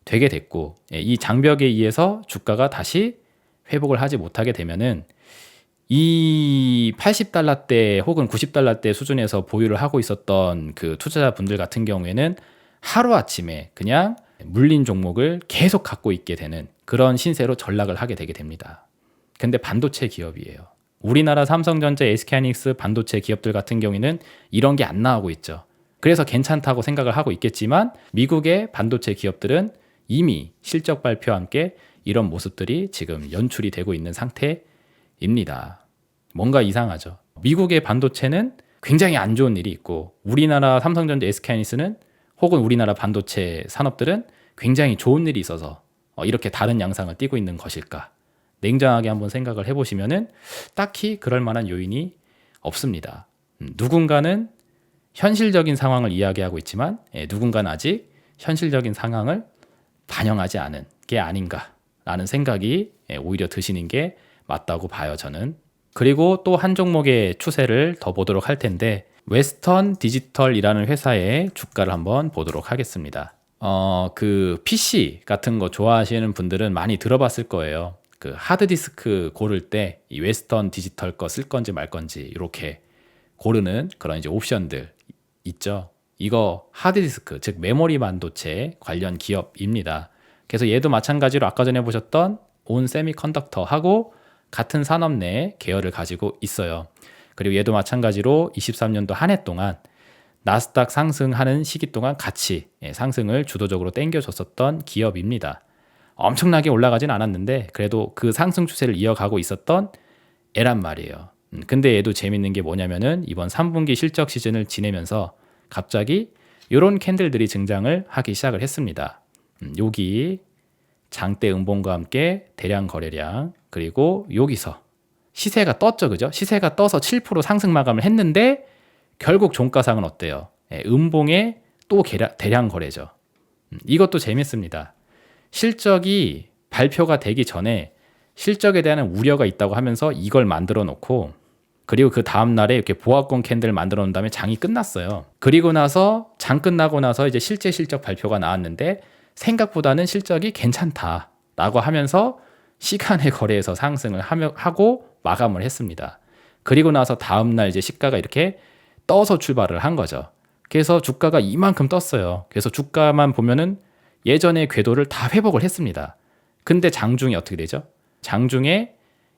S1: 되게 됐고 이 장벽에 의해서 주가가 다시 회복을 하지 못하게 되면은 이 80달러대 혹은 90달러대 수준에서 보유를 하고 있었던 그 투자자분들 같은 경우에는 하루아침에 그냥 물린 종목을 계속 갖고 있게 되는 그런 신세로 전락을 하게 되게 됩니다. 근데 반도체 기업이에요. 우리나라 삼성전자, SK하이닉스 반도체 기업들 같은 경우에는 이런 게 안 나오고 있죠. 그래서 괜찮다고 생각을 하고 있겠지만 미국의 반도체 기업들은 이미 실적 발표와 함께 이런 모습들이 지금 연출이 되고 있는 상태입니다. 뭔가 이상하죠. 미국의 반도체는 굉장히 안 좋은 일이 있고 우리나라 삼성전자, SK하이닉스는 혹은 우리나라 반도체 산업들은 굉장히 좋은 일이 있어서 이렇게 다른 양상을 띠고 있는 것일까? 냉정하게 한번 생각을 해보시면은 딱히 그럴 만한 요인이 없습니다. 누군가는 현실적인 상황을 이야기하고 있지만 누군가는 아직 현실적인 상황을 반영하지 않은 게 아닌가라는 생각이 오히려 드시는 게 맞다고 봐요, 저는. 그리고 또 한 종목의 추세를 더 보도록 할 텐데 웨스턴 디지털이라는 회사의 주가를 한번 보도록 하겠습니다. 그 PC 같은 거 좋아하시는 분들은 많이 들어봤을 거예요. 그 하드디스크 고를 때 이 웨스턴 디지털 거 쓸 건지 말 건지 이렇게 고르는 그런 이제 옵션들 있죠. 이거 하드디스크, 즉 메모리 반도체 관련 기업입니다. 그래서 얘도 마찬가지로 아까 전에 보셨던 온 세미컨덕터하고 같은 산업 내 계열을 가지고 있어요. 그리고 얘도 마찬가지로 23년도 한 해 동안 나스닥 상승하는 시기 동안 같이 상승을 주도적으로 땡겨줬었던 기업입니다. 엄청나게 올라가진 않았는데 그래도 그 상승 추세를 이어가고 있었던 애란 말이에요. 근데 얘도 재밌는 게 뭐냐면은 이번 3분기 실적 시즌을 지내면서 갑자기 이런 캔들들이 등장을 하기 시작을 했습니다. 여기 장대 음봉과 함께 대량 거래량 그리고 여기서 시세가 떴죠, 그죠? 시세가 떠서 7% 상승 마감을 했는데 결국 종가상은 어때요? 음봉에 또 대량 거래죠. 이것도 재밌습니다. 실적이 발표가 되기 전에 실적에 대한 우려가 있다고 하면서 이걸 만들어 놓고 그리고 그 다음날에 이렇게 보합권 캔들 만들어 놓은 다음에 장이 끝났어요. 그리고 나서 장 끝나고 나서 이제 실제 실적 발표가 나왔는데 생각보다는 실적이 괜찮다라고 하면서 시간의 거래에서 상승을 하고 마감을 했습니다. 그리고 나서 다음날 이제 시가가 이렇게 떠서 출발을 한 거죠. 그래서 주가가 이만큼 떴어요. 그래서 주가만 보면은 예전의 궤도를 다 회복을 했습니다. 근데 장중에 어떻게 되죠? 장중에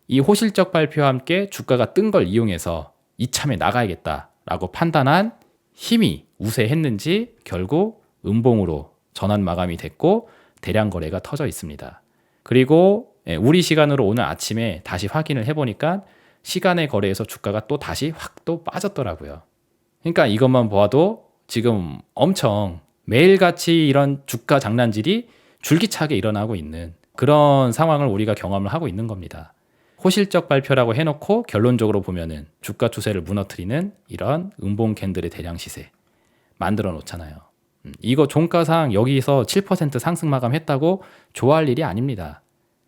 S1: 이 호실적 발표와 함께 주가가 뜬 걸 이용해서 이참에 나가야겠다라고 판단한 힘이 우세했는지 결국 음봉으로 전환 마감이 됐고 대량 거래가 터져 있습니다. 그리고 우리 시간으로 오늘 아침에 다시 확인을 해보니까 시간의 거래에서 주가가 또 다시 확 또 빠졌더라고요. 그러니까 이것만 보아도 지금 엄청 매일같이 이런 주가 장난질이 줄기차게 일어나고 있는 그런 상황을 우리가 경험을 하고 있는 겁니다. 호실적 발표라고 해놓고 결론적으로 보면은 주가 추세를 무너뜨리는 이런 음봉 캔들의 대량 시세 만들어 놓잖아요. 이거 종가상 여기서 7% 상승 마감했다고 좋아할 일이 아닙니다.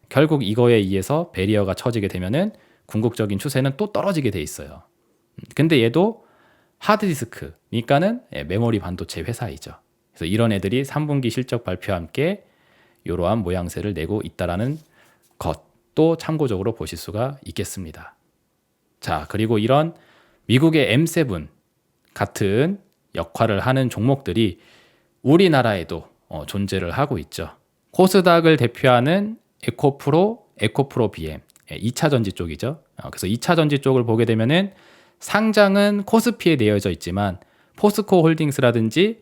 S1: 결국 이거에 의해서 배리어가 쳐지게 되면은 궁극적인 추세는 또 떨어지게 돼 있어요. 근데 얘도 하드디스크, 그러니까는 메모리 반도체 회사이죠. 그래서 이런 애들이 3분기 실적 발표와 함께 이러한 모양새를 내고 있다라는 것도 참고적으로 보실 수가 있겠습니다. 자, 그리고 이런 미국의 M7 같은 역할을 하는 종목들이 우리나라에도 존재를 하고 있죠. 코스닥을 대표하는 에코프로 BM, 2차 전지 쪽이죠. 그래서 2차 전지 쪽을 보게 되면은 상장은 코스피에 내어져 있지만 포스코 홀딩스라든지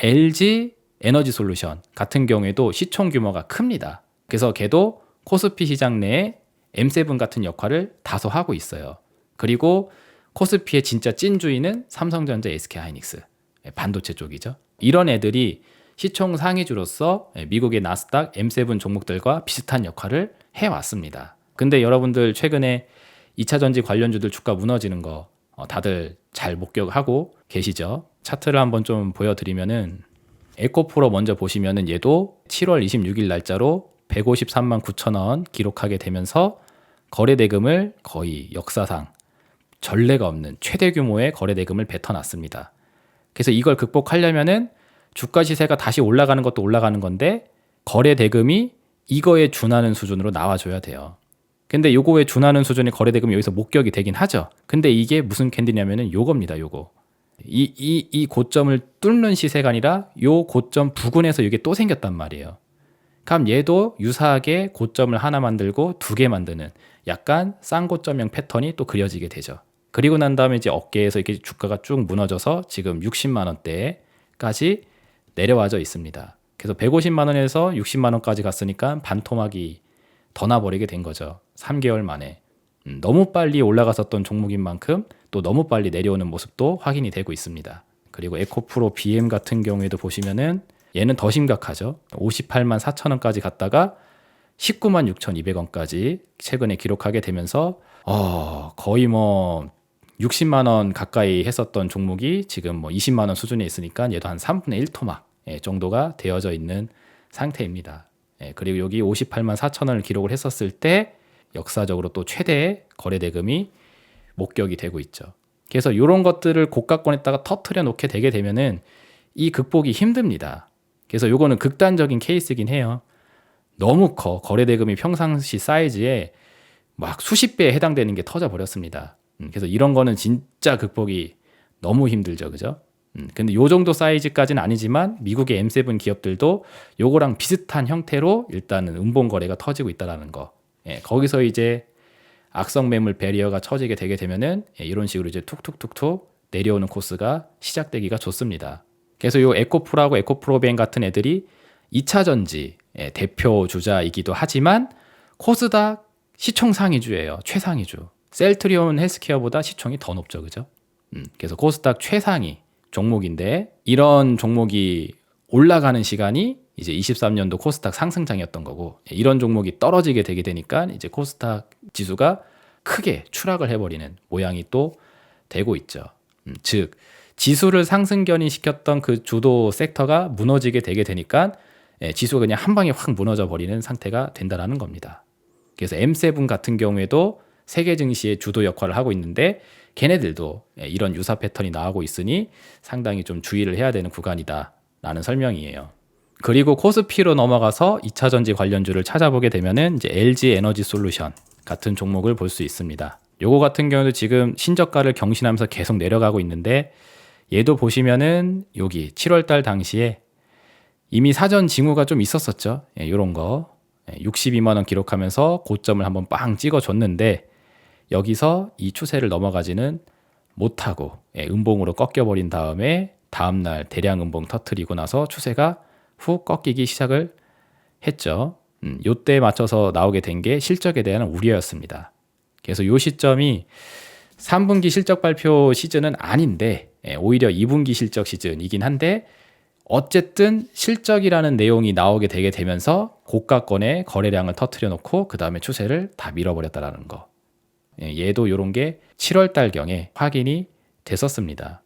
S1: LG 에너지 솔루션 같은 경우에도 시총 규모가 큽니다. 그래서 걔도 코스피 시장 내에 M7 같은 역할을 다소 하고 있어요. 그리고 코스피의 진짜 찐주인은 삼성전자, SK하이닉스, 반도체 쪽이죠. 이런 애들이 시총 상위주로서 미국의 나스닥 M7 종목들과 비슷한 역할을 해왔습니다. 근데 여러분들 최근에 2차 전지 관련주들 주가 무너지는 거 다들 잘 목격하고 계시죠? 차트를 한번 좀 보여드리면은 에코프로 먼저 보시면은 얘도 7월 26일 날짜로 153만 9천 원 기록하게 되면서 거래대금을 거의 역사상 전례가 없는 최대 규모의 거래대금을 뱉어놨습니다. 그래서 이걸 극복하려면은 주가 시세가 다시 올라가는 것도 올라가는 건데 거래대금이 이거에 준하는 수준으로 나와줘야 돼요. 근데 요거에 준하는 수준의 거래대금이 여기서 목격이 되긴 하죠. 근데 이게 무슨 캔디냐면은 요겁니다. 요거. 이 고점을 뚫는 시세가 아니라 요 고점 부근에서 이게 또 생겼단 말이에요. 그럼 얘도 유사하게 고점을 하나 만들고 두 개 만드는 약간 쌍고점형 패턴이 또 그려지게 되죠. 그리고 난 다음에 이제 어깨에서 이렇게 주가가 쭉 무너져서 지금 60만 원대까지 내려와져 있습니다. 그래서 150만 원에서 60만 원까지 갔으니까 반토막이 더 나버리게 된 거죠. 3개월 만에. 너무 빨리 올라갔었던 종목인 만큼 또 너무 빨리 내려오는 모습도 확인이 되고 있습니다. 그리고 에코프로 BM 같은 경우에도 보시면은 얘는 더 심각하죠. 58만 4천 원까지 갔다가 19만 6,200원까지 최근에 기록하게 되면서 거의 뭐 60만 원 가까이 했었던 종목이 지금 뭐 20만 원 수준에 있으니까 얘도 한 3분의 1 토막 정도가 되어져 있는 상태입니다. 그리고 여기 58만 4천 원을 기록을 했었을 때 역사적으로 또 최대의 거래대금이 목격이 되고 있죠. 그래서 이런 것들을 고가권에다가 터트려 놓게 되게 되면은 이 극복이 힘듭니다. 그래서 요거는 극단적인 케이스이긴 해요. 너무 커. 거래대금이 평상시 사이즈에 막 수십 배에 해당되는 게 터져 버렸습니다. 그래서 이런 거는 진짜 극복이 너무 힘들죠. 그죠? 근데 요 정도 사이즈까지는 아니지만 미국의 M7 기업들도 요거랑 비슷한 형태로 일단은 음봉 거래가 터지고 있다라는 거. 거기서 이제 악성 매물 배리어가 쳐지게 되게 되면은 이런 식으로 이제 툭툭툭툭 내려오는 코스가 시작되기가 좋습니다. 그래서 요 에코프로하고 에코프로벤 같은 애들이 2차 전지 대표 주자이기도 하지만 코스닥 시총 상위주예요. 최상위주. 셀트리온 헬스케어보다 시총이 더 높죠. 그죠? 그래서 코스닥 최상위 종목인데 이런 종목이 올라가는 시간이 이제 23년도 코스닥 상승장이었던 거고 이런 종목이 떨어지게 되게 되니까 이제 코스닥 지수가 크게 추락을 해버리는 모양이 또 되고 있죠. 즉 지수를 상승견인시켰던 그 주도 섹터가 무너지게 되게 되니까 지수가 그냥 한 방에 확 무너져 버리는 상태가 된다라는 겁니다. 그래서 M7 같은 경우에도 세계 증시의 주도 역할을 하고 있는데 걔네들도 이런 유사 패턴이 나오고 있으니 상당히 좀 주의를 해야 되는 구간이다라는 설명이에요. 그리고 코스피로 넘어가서 2차 전지 관련주를 찾아보게 되면은 이제 LG 에너지 솔루션 같은 종목을 볼 수 있습니다. 요거 같은 경우도 지금 신저가를 경신하면서 계속 내려가고 있는데 얘도 보시면은 여기 7월달 당시에 이미 사전 징후가 좀 있었었죠. 요런 거 62만 원 기록하면서 고점을 한번 빵 찍어줬는데 여기서 이 추세를 넘어가지는 못하고 음봉으로 꺾여버린 다음에 다음날 대량 음봉 터트리고 나서 추세가 훅 꺾이기 시작을 했죠. 요때에 맞춰서 나오게 된 게 실적에 대한 우려였습니다. 그래서 요 시점이 3분기 실적 발표 시즌은 아닌데 오히려 2분기 실적 시즌이긴 한데 어쨌든 실적이라는 내용이 나오게 되게 되면서 고가권의 거래량을 터트려 놓고 그 다음에 추세를 다 밀어버렸다라는 거. 얘도 이런 게 7월 달경에 확인이 됐었습니다.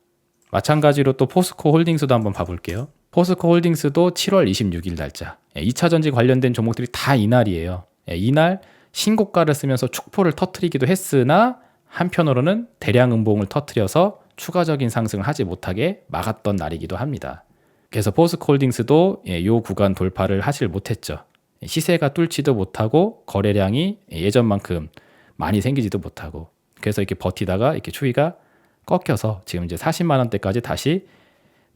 S1: 마찬가지로 또 포스코 홀딩스도 한번 봐볼게요. 포스코 홀딩스도 7월 26일 날짜. 2차전지 관련된 종목들이 다 이날이에요. 이날 신고가를 쓰면서 축포를 터트리기도 했으나 한편으로는 대량 음봉을 터트려서 추가적인 상승을 하지 못하게 막았던 날이기도 합니다. 그래서 포스코 홀딩스도 이 구간 돌파를 하질 못했죠. 시세가 뚫지도 못하고 거래량이 예전만큼 많이 생기지도 못하고, 그래서 이렇게 버티다가 이렇게 추이가 꺾여서 지금 이제 40만 원대까지 다시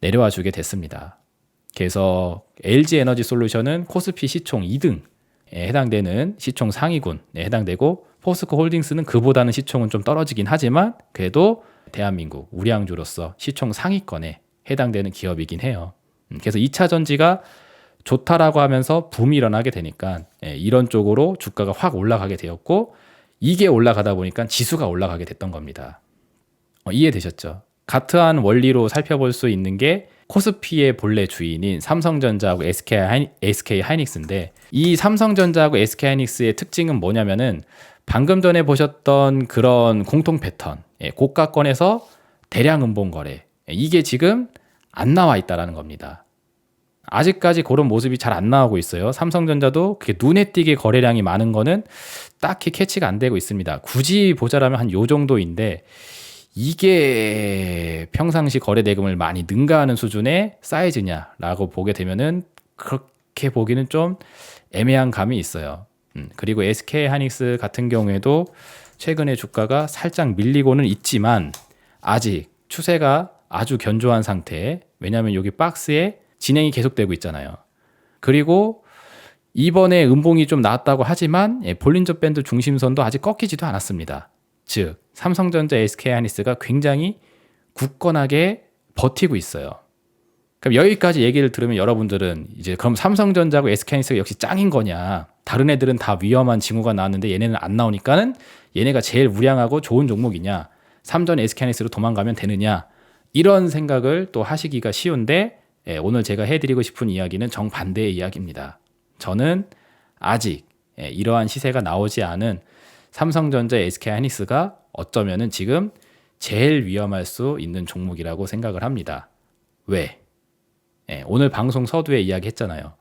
S1: 내려와 주게 됐습니다. 그래서 LG 에너지 솔루션은 코스피 시총 2등에 해당되는 시총 상위군에 해당되고, 포스코 홀딩스는 그보다는 시총은 좀 떨어지긴 하지만 그래도 대한민국 우량주로서 시총 상위권에 해당되는 기업이긴 해요. 그래서 2차 전지가 좋다라고 하면서 붐이 일어나게 되니까 이런 쪽으로 주가가 확 올라가게 되었고, 이게 올라가다 보니까 지수가 올라가게 됐던 겁니다. 이해되셨죠? 같은 원리로 살펴볼 수 있는 게 코스피의 본래 주인인 삼성전자하고 SK 하이닉스인데, 이 삼성전자하고 SK 하이닉스의 특징은 뭐냐면은 방금 전에 보셨던 그런 공통 패턴, 고가권에서 대량 음봉 거래, 이게 지금 안 나와 있다라는 겁니다. 아직까지 그런 모습이 잘 안 나오고 있어요. 삼성전자도 그게 눈에 띄게 거래량이 많은 거는 딱히 캐치가 안 되고 있습니다. 굳이 보자라면 한 요 정도인데, 이게 평상시 거래 대금을 많이 능가하는 수준의 사이즈냐라고 보게 되면은 그렇게 보기는 좀 애매한 감이 있어요. 그리고 SK 하이닉스 같은 경우에도 최근에 주가가 살짝 밀리고는 있지만 아직 추세가 아주 견조한 상태. 왜냐하면 여기 박스에 진행이 계속되고 있잖아요. 그리고 이번에 음봉이 좀 나왔다고 하지만 볼린저 밴드 중심선도 아직 꺾이지도 않았습니다. 즉 삼성전자, SK 하이닉스가 굉장히 굳건하게 버티고 있어요. 그럼 여기까지 얘기를 들으면 여러분들은 이제 그럼 삼성전자하고 SK 하이닉스가 역시 짱인 거냐, 다른 애들은 다 위험한 징후가 나왔는데 얘네는 안 나오니까는 얘네가 제일 우량하고 좋은 종목이냐, 삼전 SK 하이닉스로 도망가면 되느냐, 이런 생각을 또 하시기가 쉬운데, 오늘 제가 해드리고 싶은 이야기는 정반대의 이야기입니다. 저는 아직 이러한 시세가 나오지 않은 삼성전자, SK 하이닉스가 어쩌면은 지금 제일 위험할 수 있는 종목이라고 생각을 합니다. 왜? 오늘 방송 서두에 이야기했잖아요.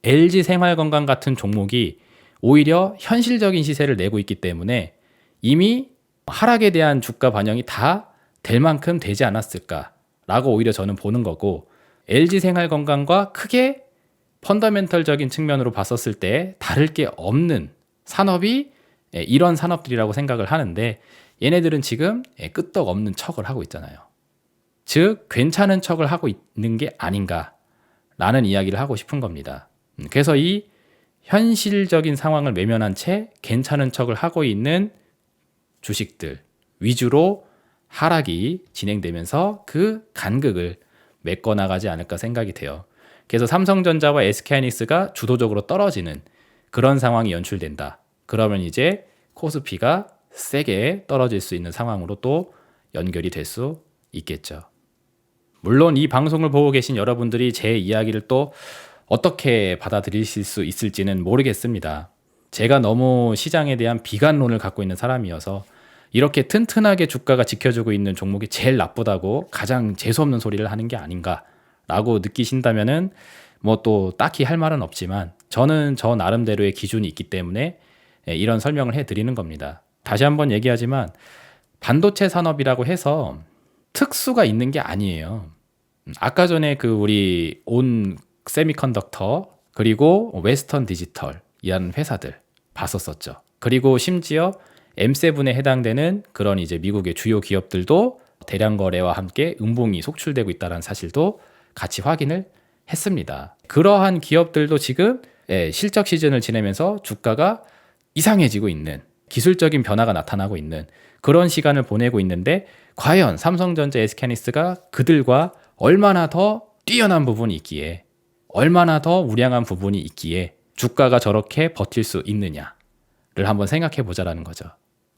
S1: LG 생활건강 같은 종목이 오히려 현실적인 시세를 내고 있기 때문에 이미 하락에 대한 주가 반영이 다 될 만큼 되지 않았을까라고 오히려 저는 보는 거고, LG 생활건강과 크게 펀더멘털적인 측면으로 봤었을 때 다를 게 없는 산업이 이런 산업들이라고 생각을 하는데, 얘네들은 지금 끄떡없는 척을 하고 있잖아요. 즉 괜찮은 척을 하고 있는 게 아닌가라는 이야기를 하고 싶은 겁니다. 그래서 이 현실적인 상황을 외면한 채 괜찮은 척을 하고 있는 주식들 위주로 하락이 진행되면서 그 간극을 메꿔나가지 않을까 생각이 돼요. 그래서 삼성전자와 SK하이닉스가 주도적으로 떨어지는 그런 상황이 연출된다. 그러면 이제 코스피가 세게 떨어질 수 있는 상황으로 또 연결이 될 수 있겠죠. 물론 이 방송을 보고 계신 여러분들이 제 이야기를 또 어떻게 받아들이실 수 있을지는 모르겠습니다. 제가 너무 시장에 대한 비관론을 갖고 있는 사람이어서 이렇게 튼튼하게 주가가 지켜주고 있는 종목이 제일 나쁘다고 가장 재수없는 소리를 하는 게 아닌가라고 느끼신다면은 뭐 또 딱히 할 말은 없지만, 저는 저 나름대로의 기준이 있기 때문에 이런 설명을 해드리는 겁니다. 다시 한번 얘기하지만 반도체 산업이라고 해서 특수가 있는 게 아니에요. 아까 전에 그 우리 온 세미컨덕터 그리고 웨스턴 디지털이라는 회사들 봤었었죠. 그리고 심지어 M7에 해당되는 그런 이제 미국의 주요 기업들도 대량 거래와 함께 음봉이 속출되고 있다는 사실도 같이 확인을 했습니다. 그러한 기업들도 지금 실적 시즌을 지내면서 주가가 이상해지고 있는, 기술적인 변화가 나타나고 있는 그런 시간을 보내고 있는데, 과연 삼성전자, SK하이닉스가 그들과 얼마나 더 뛰어난 부분이 있기에, 얼마나 더 우량한 부분이 있기에 주가가 저렇게 버틸 수 있느냐를 한번 생각해 보자라는 거죠.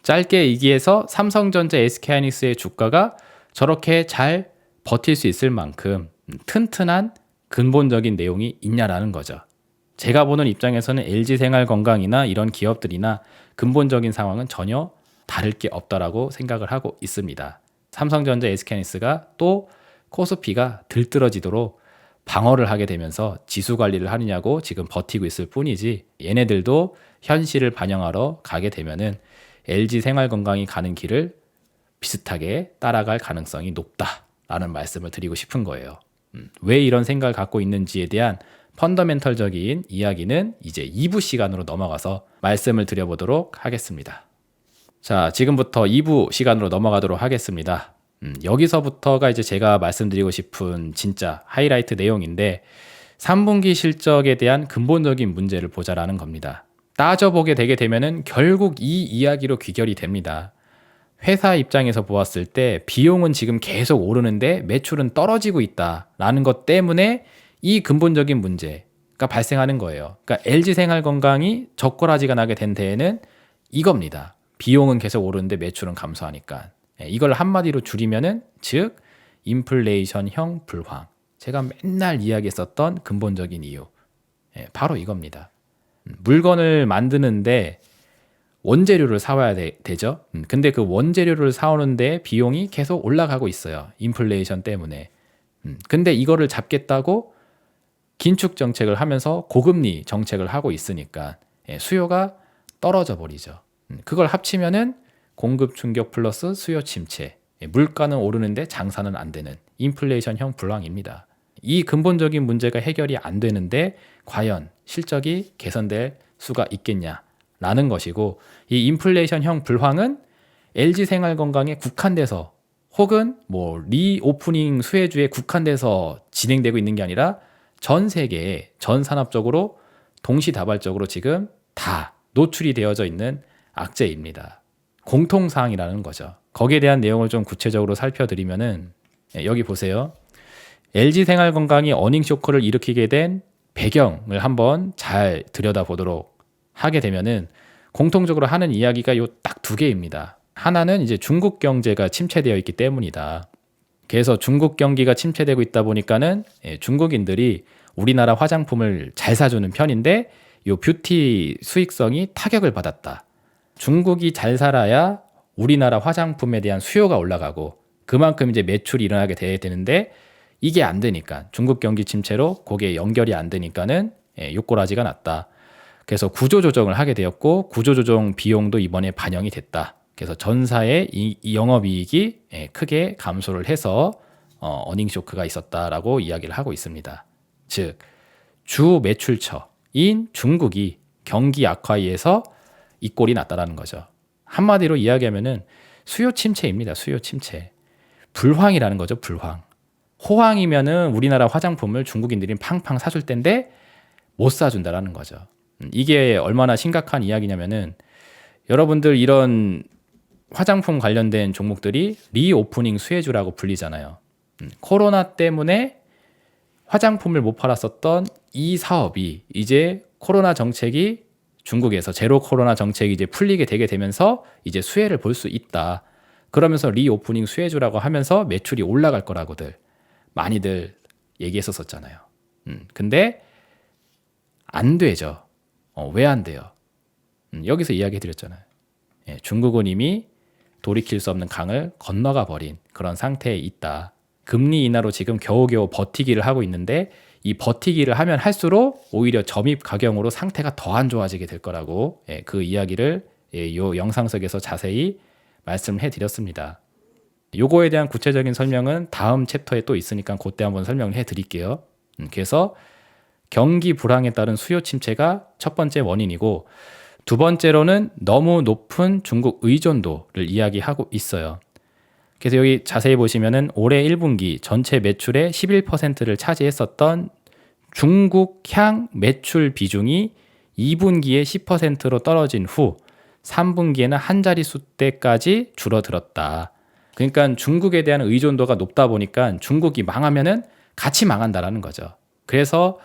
S1: 짧게 얘기해서 삼성전자, SK하이닉스의 주가가 저렇게 잘 버틸 수 있을 만큼 튼튼한 근본적인 내용이 있냐라는 거죠. 제가 보는 입장에서는 LG생활건강이나 이런 기업들이나 근본적인 상황은 전혀 다를 게 없다라고 생각을 하고 있습니다. 삼성전자, SK하이닉스가 또 코스피가 들뜨러지도록 방어를 하게 되면서 지수 관리를 하느냐고 지금 버티고 있을 뿐이지, 얘네들도 현실을 반영하러 가게 되면은 LG생활건강이 가는 길을 비슷하게 따라갈 가능성이 높다라는 말씀을 드리고 싶은 거예요. 왜 이런 생각을 갖고 있는지에 대한 펀더멘털적인 이야기는 이제 2부 시간으로 넘어가서 말씀을 드려보도록 하겠습니다. 자, 지금부터 2부 시간으로 넘어가도록 하겠습니다. 여기서부터가 이제 제가 말씀드리고 싶은 진짜 하이라이트 내용인데, 3분기 실적에 대한 근본적인 문제를 보자라는 겁니다. 따져보게 되게 되면은 결국 이 이야기로 귀결이 됩니다. 회사 입장에서 보았을 때 비용은 지금 계속 오르는데 매출은 떨어지고 있다라는 것 때문에 이 근본적인 문제가 발생하는 거예요. 그러니까 LG생활건강이 젓가락지가 나게 된 데에는 이겁니다. 비용은 계속 오르는데 매출은 감소하니까. 이걸 한마디로 줄이면은 즉 인플레이션형 불황. 제가 맨날 이야기했었던 근본적인 이유. 바로 이겁니다. 물건을 만드는데 원재료를 사와야 되죠. 근데 그 원재료를 사오는데 비용이 계속 올라가고 있어요. 인플레이션 때문에. 근데 이거를 잡겠다고 긴축 정책을 하면서 고금리 정책을 하고 있으니까 수요가 떨어져 버리죠. 그걸 합치면은 공급 충격 플러스 수요 침체. 물가는 오르는데 장사는 안 되는 인플레이션형 불황입니다. 이 근본적인 문제가 해결이 안 되는데 과연 실적이 개선될 수가 있겠냐라는 것이고, 이 인플레이션형 불황은 LG생활건강에 국한돼서 혹은 뭐 리오프닝 수혜주에 국한돼서 진행되고 있는 게 아니라 전 세계에 전 산업적으로 동시다발적으로 지금 다 노출이 되어져 있는 악재입니다. 공통사항이라는 거죠. 거기에 대한 내용을 좀 구체적으로 살펴드리면은, 여기 보세요. LG생활건강이 어닝 쇼크를 일으키게 된 배경을 한번 잘 들여다보도록 하게 되면은 공통적으로 하는 이야기가 요 딱 두 개입니다. 하나는 이제 중국 경제가 침체되어 있기 때문이다. 그래서 중국 경기가 침체되고 있다 보니까는 중국인들이 우리나라 화장품을 잘 사주는 편인데 요 뷰티 수익성이 타격을 받았다. 중국이 잘 살아야 우리나라 화장품에 대한 수요가 올라가고 그만큼 이제 매출이 일어나게 돼야 되는데 이게 안 되니까, 중국 경기 침체로 그게 연결이 안 되니까는 요꼬라지가 났다. 그래서 구조조정을 하게 되었고 구조조정 비용도 이번에 반영이 됐다. 그래서 전사의 이 영업이익이 크게 감소를 해서 어닝쇼크가 있었다라고 이야기를 하고 있습니다. 즉 주 매출처인 중국이 경기 악화에서 이 꼴이 났다라는 거죠. 한마디로 이야기하면은 수요 침체입니다. 수요 침체. 불황이라는 거죠. 불황. 호황이면은 우리나라 화장품을 중국인들이 팡팡 사줄 텐데 못 사준다라는 거죠. 이게 얼마나 심각한 이야기냐면은, 여러분들 이런 화장품 관련된 종목들이 리오프닝 수혜주라고 불리잖아요. 코로나 때문에 화장품을 못 팔았었던 이 사업이 이제 코로나 정책이 중국에서 제로 코로나 정책이 이제 풀리게 되게 되면서 이제 수혜를 볼 수 있다. 그러면서 리오프닝 수혜주라고 하면서 매출이 올라갈 거라고들 많이들 얘기했었잖아요. 근데 안 되죠. 왜 안 돼요? 여기서 이야기해드렸잖아요. 중국은 이미 돌이킬 수 없는 강을 건너가 버린 그런 상태에 있다. 금리 인하로 지금 겨우겨우 버티기를 하고 있는데 이 버티기를 하면 할수록 오히려 점입 가경으로 상태가 더 안 좋아지게 될 거라고 그 이야기를 요 영상 속에서 자세히 말씀해 드렸습니다. 요거에 대한 구체적인 설명은 다음 챕터에 또 있으니까 그때 한번 설명을 해 드릴게요. 그래서 경기 불황에 따른 수요 침체가 첫 번째 원인이고, 두 번째로는 너무 높은 중국 의존도를 이야기하고 있어요. 그래서 여기 자세히 보시면은 올해 1분기 전체 매출의 11%를 차지했었던 중국향 매출 비중이 2분기에 10%로 떨어진 후 3분기에는 한 자릿수대까지 줄어들었다. 그러니까 중국에 대한 의존도가 높다 보니까 중국이 망하면은 같이 망한다라는 거죠. 그래서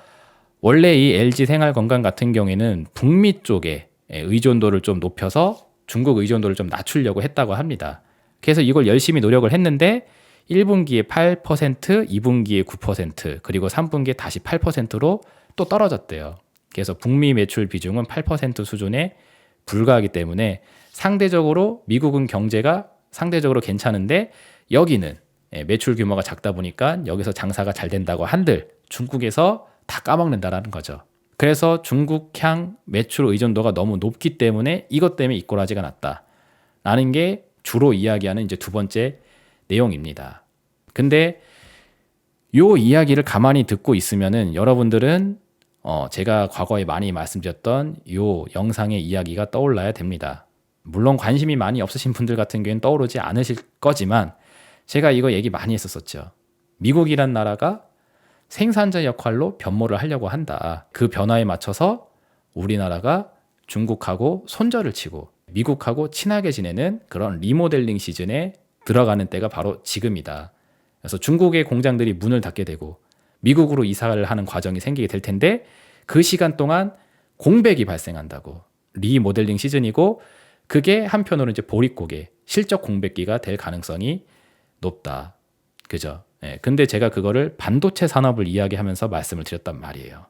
S1: 원래 이 LG생활건강 같은 경우에는 북미 쪽에 의존도를 좀 높여서 중국 의존도를 좀 낮추려고 했다고 합니다. 그래서 이걸 열심히 노력을 했는데 1분기에 8%, 2분기에 9%, 그리고 3분기에 다시 8%로 또 떨어졌대요. 그래서 북미 매출 비중은 8% 수준에 불과하기 때문에 상대적으로 미국은 경제가 상대적으로 괜찮은데 여기는 매출 규모가 작다 보니까 여기서 장사가 잘 된다고 한들 중국에서 다 까먹는다라는 거죠. 그래서 중국향 매출 의존도가 너무 높기 때문에 이것 때문에 이꼬라지가 났다라는 게 주로 이야기하는 이제 두 번째 내용입니다. 근데 요 이야기를 가만히 듣고 있으면은 여러분들은 제가 과거에 많이 말씀드렸던 요 영상의 이야기가 떠올라야 됩니다. 물론 관심이 많이 없으신 분들 같은 경우에는 떠오르지 않으실 거지만 제가 이거 얘기 많이 했었었죠. 미국이란 나라가 생산자 역할로 변모를 하려고 한다. 그 변화에 맞춰서 우리나라가 중국하고 손절을 치고 미국하고 친하게 지내는 그런 리모델링 시즌에 들어가는 때가 바로 지금이다. 그래서 중국의 공장들이 문을 닫게 되고 미국으로 이사를 하는 과정이 생기게 될 텐데 그 시간 동안 공백이 발생한다고. 리모델링 시즌이고 그게 한편으로 이제 보릿고개, 실적 공백기가 될 가능성이 높다. 그죠? 근데 제가 그거를 반도체 산업을 이야기하면서 말씀을 드렸단 말이에요.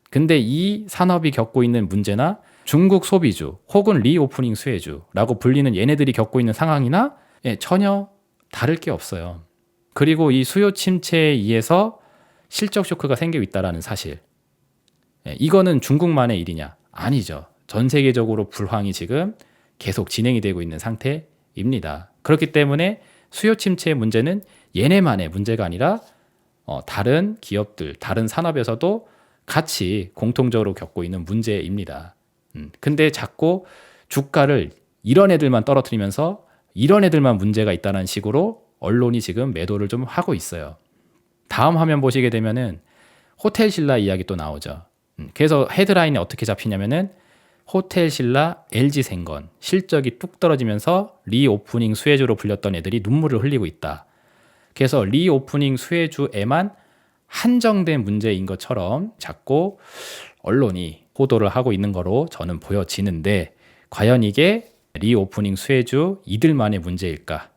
S1: 근데 이 산업이 겪고 있는 문제나 중국 소비주 혹은 리오프닝 수혜주라고 불리는 얘네들이 겪고 있는 상황이나 전혀 다를 게 없어요. 그리고 이 수요 침체에 의해서 실적 쇼크가 생기고 있다는 사실. 이거는 중국만의 일이냐? 아니죠. 전 세계적으로 불황이 지금 계속 진행이 되고 있는 상태입니다. 그렇기 때문에 수요 침체의 문제는 얘네만의 문제가 아니라 다른 기업들, 다른 산업에서도 같이 공통적으로 겪고 있는 문제입니다. 근데 자꾸 주가를 이런 애들만 떨어뜨리면서 이런 애들만 문제가 있다는 식으로 언론이 지금 매도를 좀 하고 있어요. 다음 화면 보시게 되면은 호텔신라 이야기 또 나오죠. 그래서 헤드라인이 어떻게 잡히냐면은 호텔신라, LG생건 실적이 뚝 떨어지면서 리오프닝 수혜주로 불렸던 애들이 눈물을 흘리고 있다. 그래서 리오프닝 수혜주에만 한정된 문제인 것처럼 자꾸 언론이 보도를 하고 있는 거로 저는 보여지는데 과연 이게 리오프닝 수혜주 이들만의 문제일까?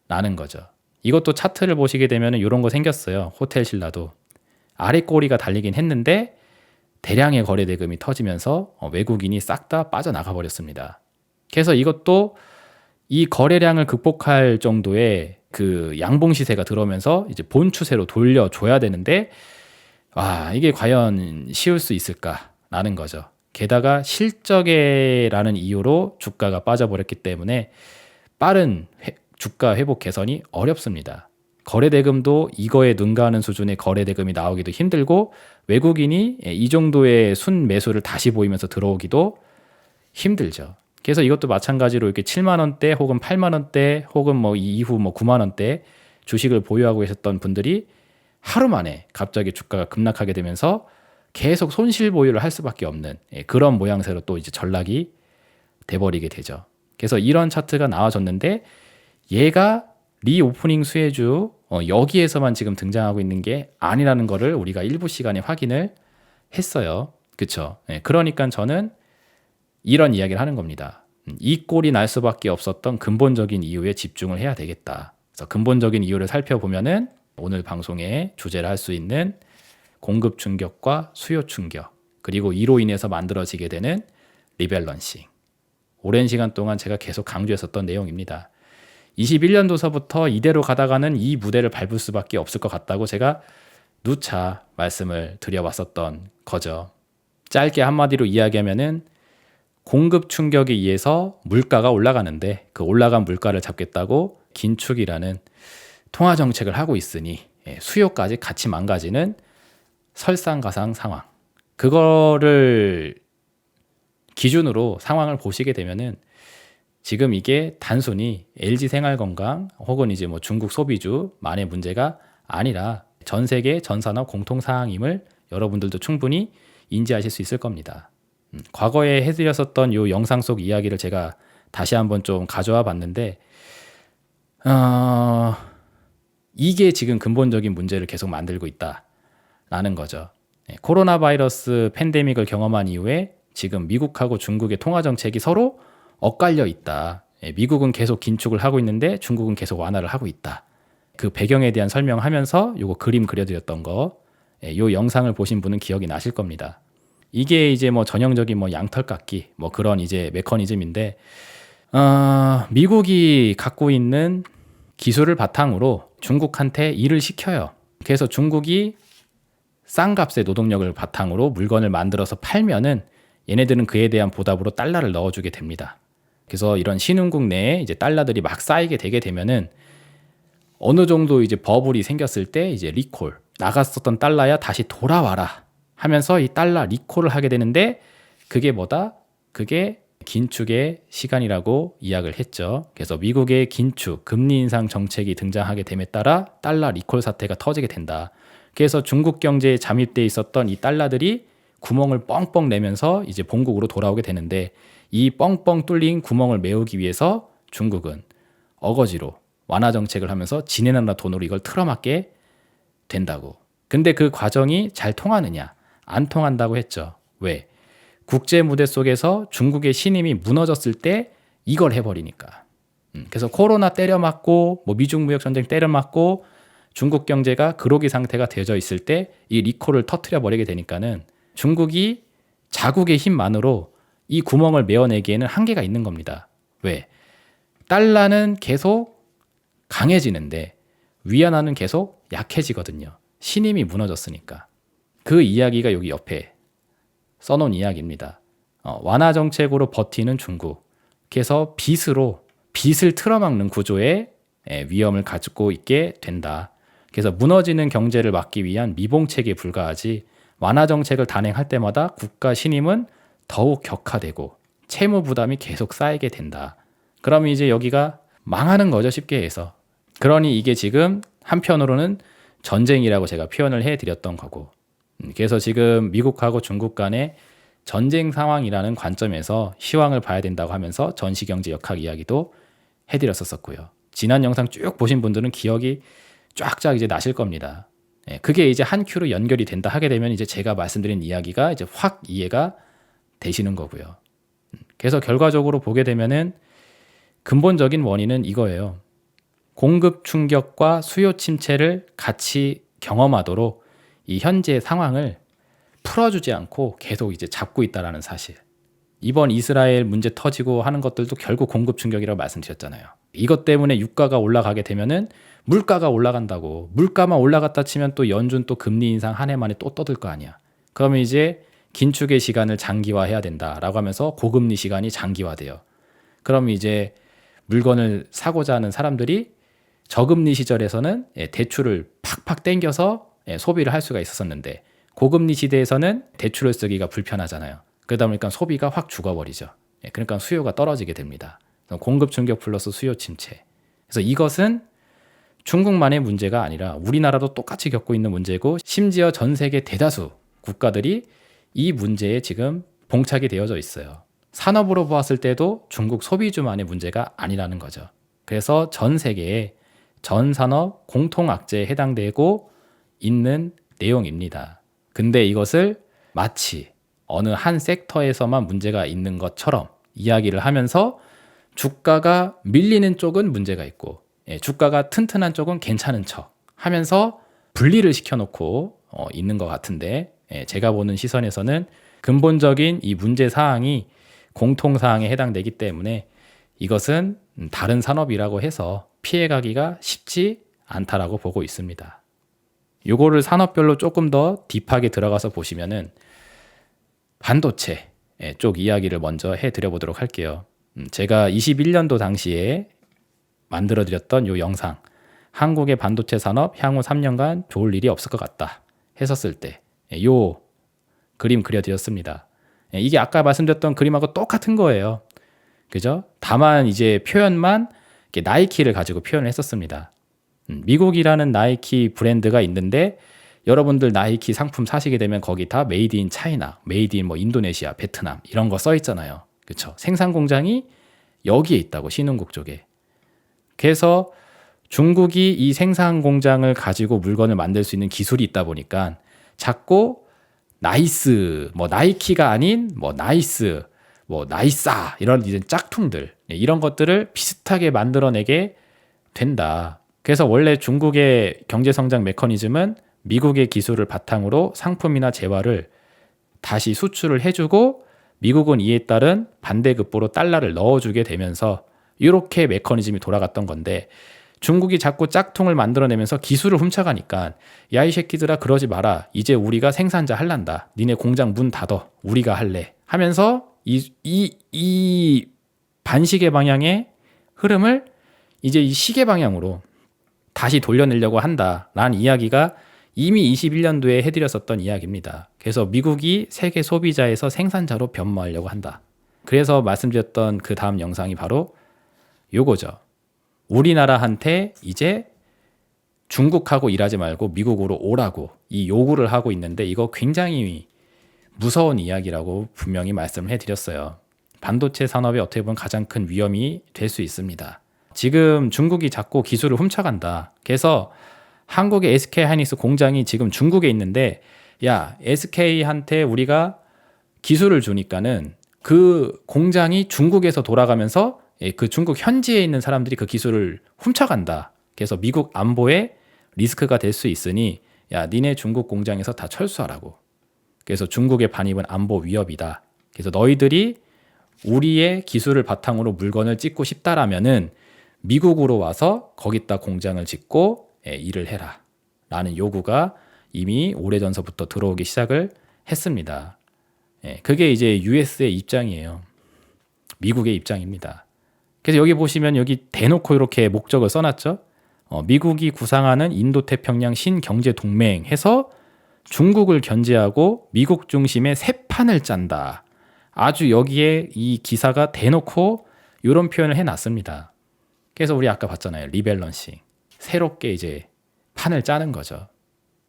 S1: 라는 거죠. 이것도 차트를 보시게 되면 이런 거 생겼어요. 호텔신라도 아래 꼬리가 달리긴 했는데 대량의 거래 대금이 터지면서 외국인이 싹 다 빠져나가 버렸습니다. 그래서 이것도 이 거래량을 극복할 정도의 그 양봉 시세가 들어오면서 이제 본 추세로 돌려줘야 되는데 이게 과연 쉬울 수 있을까라는 거죠. 게다가 실적에라는 이유로 주가가 빠져버렸기 때문에 빠른 주가 회복 개선이 어렵습니다. 거래대금도 이거에 능가하는 수준의 거래대금이 나오기도 힘들고 외국인이 이 정도의 순 매수를 다시 보이면서 들어오기도 힘들죠. 그래서 이것도 마찬가지로 이렇게 7만 원대 혹은 8만 원대 혹은 뭐 이후 9만 원대 주식을 보유하고 계셨던 분들이 하루 만에 갑자기 주가가 급락하게 되면서 계속 손실 보유를 할 수밖에 없는 그런 모양새로 또 이제 전락이 돼버리게 되죠. 그래서 이런 차트가 나와졌는데 얘가 리오프닝 수혜주 여기에서만 지금 등장하고 있는 게 아니라는 거를 우리가 일부 시간에 확인을 했어요. 그쵸? 그러니까 저는 이런 이야기를 하는 겁니다. 이 꼴이 날 수밖에 없었던 근본적인 이유에 집중을 해야 되겠다. 그래서 근본적인 이유를 살펴보면은 오늘 방송의 주제를 할 수 있는 공급 충격과 수요 충격, 그리고 이로 인해서 만들어지게 되는 리밸런싱. 오랜 시간 동안 제가 계속 강조했었던 내용입니다. 21년도서부터 이대로 가다가는 이 무대를 밟을 수밖에 없을 것 같다고 제가 누차 말씀을 드려왔었던 거죠. 짧게 한마디로 이야기하면은 공급 충격에 의해서 물가가 올라가는데 그 올라간 물가를 잡겠다고 긴축이라는 통화 정책을 하고 있으니 수요까지 같이 망가지는 설상가상 상황. 그거를 기준으로 상황을 보시게 되면은 지금 이게 단순히 LG생활건강 혹은 이제 중국 소비주만의 문제가 아니라 전 세계 전 산업 공통 사항임을 여러분들도 충분히 인지하실 수 있을 겁니다. 과거에 해드렸었던 이 영상 속 이야기를 제가 다시 한번 좀 가져와 봤는데 이게 지금 근본적인 문제를 계속 만들고 있다라는 거죠. 코로나 바이러스 팬데믹을 경험한 이후에 지금 미국하고 중국의 통화 정책이 서로 엇갈려 있다. 미국은 계속 긴축을 하고 있는데 중국은 계속 완화를 하고 있다. 그 배경에 대한 설명하면서 요거 그림 그려드렸던 거, 요 영상을 보신 분은 기억이 나실 겁니다. 이게 이제 뭐 전형적인 뭐 양털깎기 뭐 그런 이제 메커니즘인데, 미국이 갖고 있는 기술을 바탕으로 중국한테 일을 시켜요. 그래서 중국이 싼 값의 노동력을 바탕으로 물건을 만들어서 팔면은 얘네들은 그에 대한 보답으로 달러를 넣어주게 됩니다. 그래서 이런 신흥국 내에 이제 달러들이 막 쌓이게 되게 되면은 어느 정도 이제 버블이 생겼을 때 이제 리콜, 나갔었던 달러야 다시 돌아와라 하면서 이 달러 리콜을 하게 되는데, 그게 뭐다? 그게 긴축의 시간이라고 이야기를 했죠. 그래서 미국의 긴축, 금리 인상 정책이 등장하게 됨에 따라 달러 리콜 사태가 터지게 된다. 그래서 중국 경제에 잠입돼 있었던 이 달러들이 구멍을 뻥뻥 내면서 이제 본국으로 돌아오게 되는데, 이 뻥뻥 뚫린 구멍을 메우기 위해서 중국은 어거지로 완화 정책을 하면서 지네 나라 돈으로 이걸 틀어막게 된다고. 근데 그 과정이 잘 통하느냐? 안 통한다고 했죠. 왜? 국제 무대 속에서 중국의 신임이 무너졌을 때 이걸 해버리니까. 그래서 코로나 때려맞고 뭐 미중 무역 전쟁 때려맞고 중국 경제가 그로기 상태가 되어져 있을 때 이 리콜을 터트려 버리게 되니까는 중국이 자국의 힘만으로 이 구멍을 메워내기에는 한계가 있는 겁니다. 왜? 달러는 계속 강해지는데 위안화는 계속 약해지거든요. 신임이 무너졌으니까. 그 이야기가 여기 옆에 써놓은 이야기입니다. 완화 정책으로 버티는 중국. 그래서 빚을 틀어막는 구조의 위험을 가지고 있게 된다. 그래서 무너지는 경제를 막기 위한 미봉책에 불과하지, 완화 정책을 단행할 때마다 국가 신임은 더욱 격화되고 채무 부담이 계속 쌓이게 된다. 그러면 이제 여기가 망하는 거죠, 쉽게 해서. 그러니 이게 지금 한편으로는 전쟁이라고 제가 표현을 해드렸던 거고, 그래서 지금 미국하고 중국 간의 전쟁 상황이라는 관점에서 시황을 봐야 된다고 하면서 전시경제 역학 이야기도 해드렸었고요. 지난 영상 쭉 보신 분들은 기억이 쫙쫙 이제 나실 겁니다. 그게 이제 한 큐로 연결이 된다 하게 되면 이제 제가 말씀드린 이야기가 이제 확 이해가 되시는 거고요. 그래서 결과적으로 보게 되면은 근본적인 원인은 이거예요. 공급 충격과 수요 침체를 같이 경험하도록 이 현재 상황을 풀어주지 않고 계속 이제 잡고 있다라는 사실. 이번 이스라엘 문제 터지고 하는 것들도 결국 공급 충격이라고 말씀드렸잖아요. 이것 때문에 유가가 올라가게 되면은 물가가 올라간다고. 물가만 올라갔다 치면 또 연준 또 금리 인상 한 해 만에 또 떠들 거 아니야. 그러면 이제 긴축의 시간을 장기화해야 된다라고 하면서 고금리 시간이 장기화돼요. 그럼 이제 물건을 사고자 하는 사람들이 저금리 시절에서는 대출을 팍팍 땡겨서 소비를 할 수가 있었었는데, 고금리 시대에서는 대출을 쓰기가 불편하잖아요. 그러다 보니까 소비가 확 죽어버리죠. 그러니까 수요가 떨어지게 됩니다. 공급 충격 플러스 수요 침체. 그래서 이것은 중국만의 문제가 아니라 우리나라도 똑같이 겪고 있는 문제고, 심지어 전 세계 대다수 국가들이 이 문제에 지금 봉착이 되어져 있어요. 산업으로 보았을 때도 중국 소비주만의 문제가 아니라는 거죠. 그래서 전 세계에 전 산업 공통 악재에 해당되고 있는 내용입니다. 근데 이것을 마치 어느 한 섹터에서만 문제가 있는 것처럼 이야기를 하면서 주가가 밀리는 쪽은 문제가 있고 주가가 튼튼한 쪽은 괜찮은 척 하면서 분리를 시켜놓고 있는 것 같은데, 제가 보는 시선에서는 근본적인 이 문제 사항이 공통 사항에 해당되기 때문에 이것은 다른 산업이라고 해서 피해가기가 쉽지 않다라고 보고 있습니다. 요거를 산업별로 조금 더 딥하게 들어가서 보시면은 반도체 쪽 이야기를 먼저 해드려 보도록 할게요. 제가 21년도 당시에 만들어드렸던 요 영상, 한국의 반도체 산업 향후 3년간 좋을 일이 없을 것 같다 했었을 때 요 그림 그려드렸습니다. 이게 아까 말씀드렸던 그림하고 똑같은 거예요. 그죠? 다만 이제 표현만 이렇게 나이키를 가지고 표현을 했었습니다. 미국이라는 나이키 브랜드가 있는데, 여러분들 나이키 상품 사시게 되면 거기 다 메이드 인 차이나, 메이드 인 뭐 인도네시아, 베트남 이런 거 써 있잖아요. 그렇죠? 생산 공장이 여기에 있다고, 신흥국 쪽에. 그래서 중국이 이 생산 공장을 가지고 물건을 만들 수 있는 기술이 있다 보니까 자꾸 나이스, 뭐 나이키가 아닌 뭐 나이스, 뭐 나이싸 이런 이제 짝퉁들, 이런 것들을 비슷하게 만들어내게 된다. 그래서 원래 중국의 경제성장 메커니즘은 미국의 기술을 바탕으로 상품이나 재화를 다시 수출을 해주고 미국은 이에 따른 반대급부로 달러를 넣어주게 되면서 이렇게 메커니즘이 돌아갔던 건데 중국이 자꾸 짝퉁을 만들어내면서 기술을 훔쳐가니까 야 이 새끼들아 그러지 마라. 이제 우리가 생산자 할란다. 니네 공장 문 닫어. 우리가 할래. 하면서 이 반시계 방향의 흐름을 이제 이 시계 방향으로 다시 돌려내려고 한다라는 이야기가 이미 21년도에 해드렸었던 이야기입니다. 그래서 미국이 세계 소비자에서 생산자로 변모하려고 한다. 그래서 말씀드렸던 그 다음 영상이 바로 요거죠. 우리나라한테 이제 중국하고 일하지 말고 미국으로 오라고 이 요구를 하고 있는데 이거 굉장히 무서운 이야기라고 분명히 말씀을 해드렸어요. 반도체 산업에 어떻게 보면 가장 큰 위험이 될 수 있습니다. 지금 중국이 자꾸 기술을 훔쳐간다. 그래서 한국의 SK 하이닉스 공장이 지금 중국에 있는데 야 SK한테 우리가 기술을 주니까는 그 공장이 중국에서 돌아가면서 그 중국 현지에 있는 사람들이 그 기술을 훔쳐간다. 그래서 미국 안보에 리스크가 될 수 있으니 야 니네 중국 공장에서 다 철수하라고. 그래서 중국의 반입은 안보 위협이다. 그래서 너희들이 우리의 기술을 바탕으로 물건을 찍고 싶다라면은 미국으로 와서 거기다 공장을 짓고 일을 해라 라는 요구가 이미 오래전서부터 들어오기 시작을 했습니다. 그게 이제 US의 입장이에요. 미국의 입장입니다. 그래서 여기 보시면 여기 대놓고 이렇게 목적을 써놨죠. 미국이 구상하는 인도태평양 신경제동맹 해서 중국을 견제하고 미국 중심의 새 판을 짠다. 아주 여기에 이 기사가 대놓고 이런 표현을 해놨습니다. 그래서 우리 아까 봤잖아요. 리밸런싱. 새롭게 이제 판을 짜는 거죠.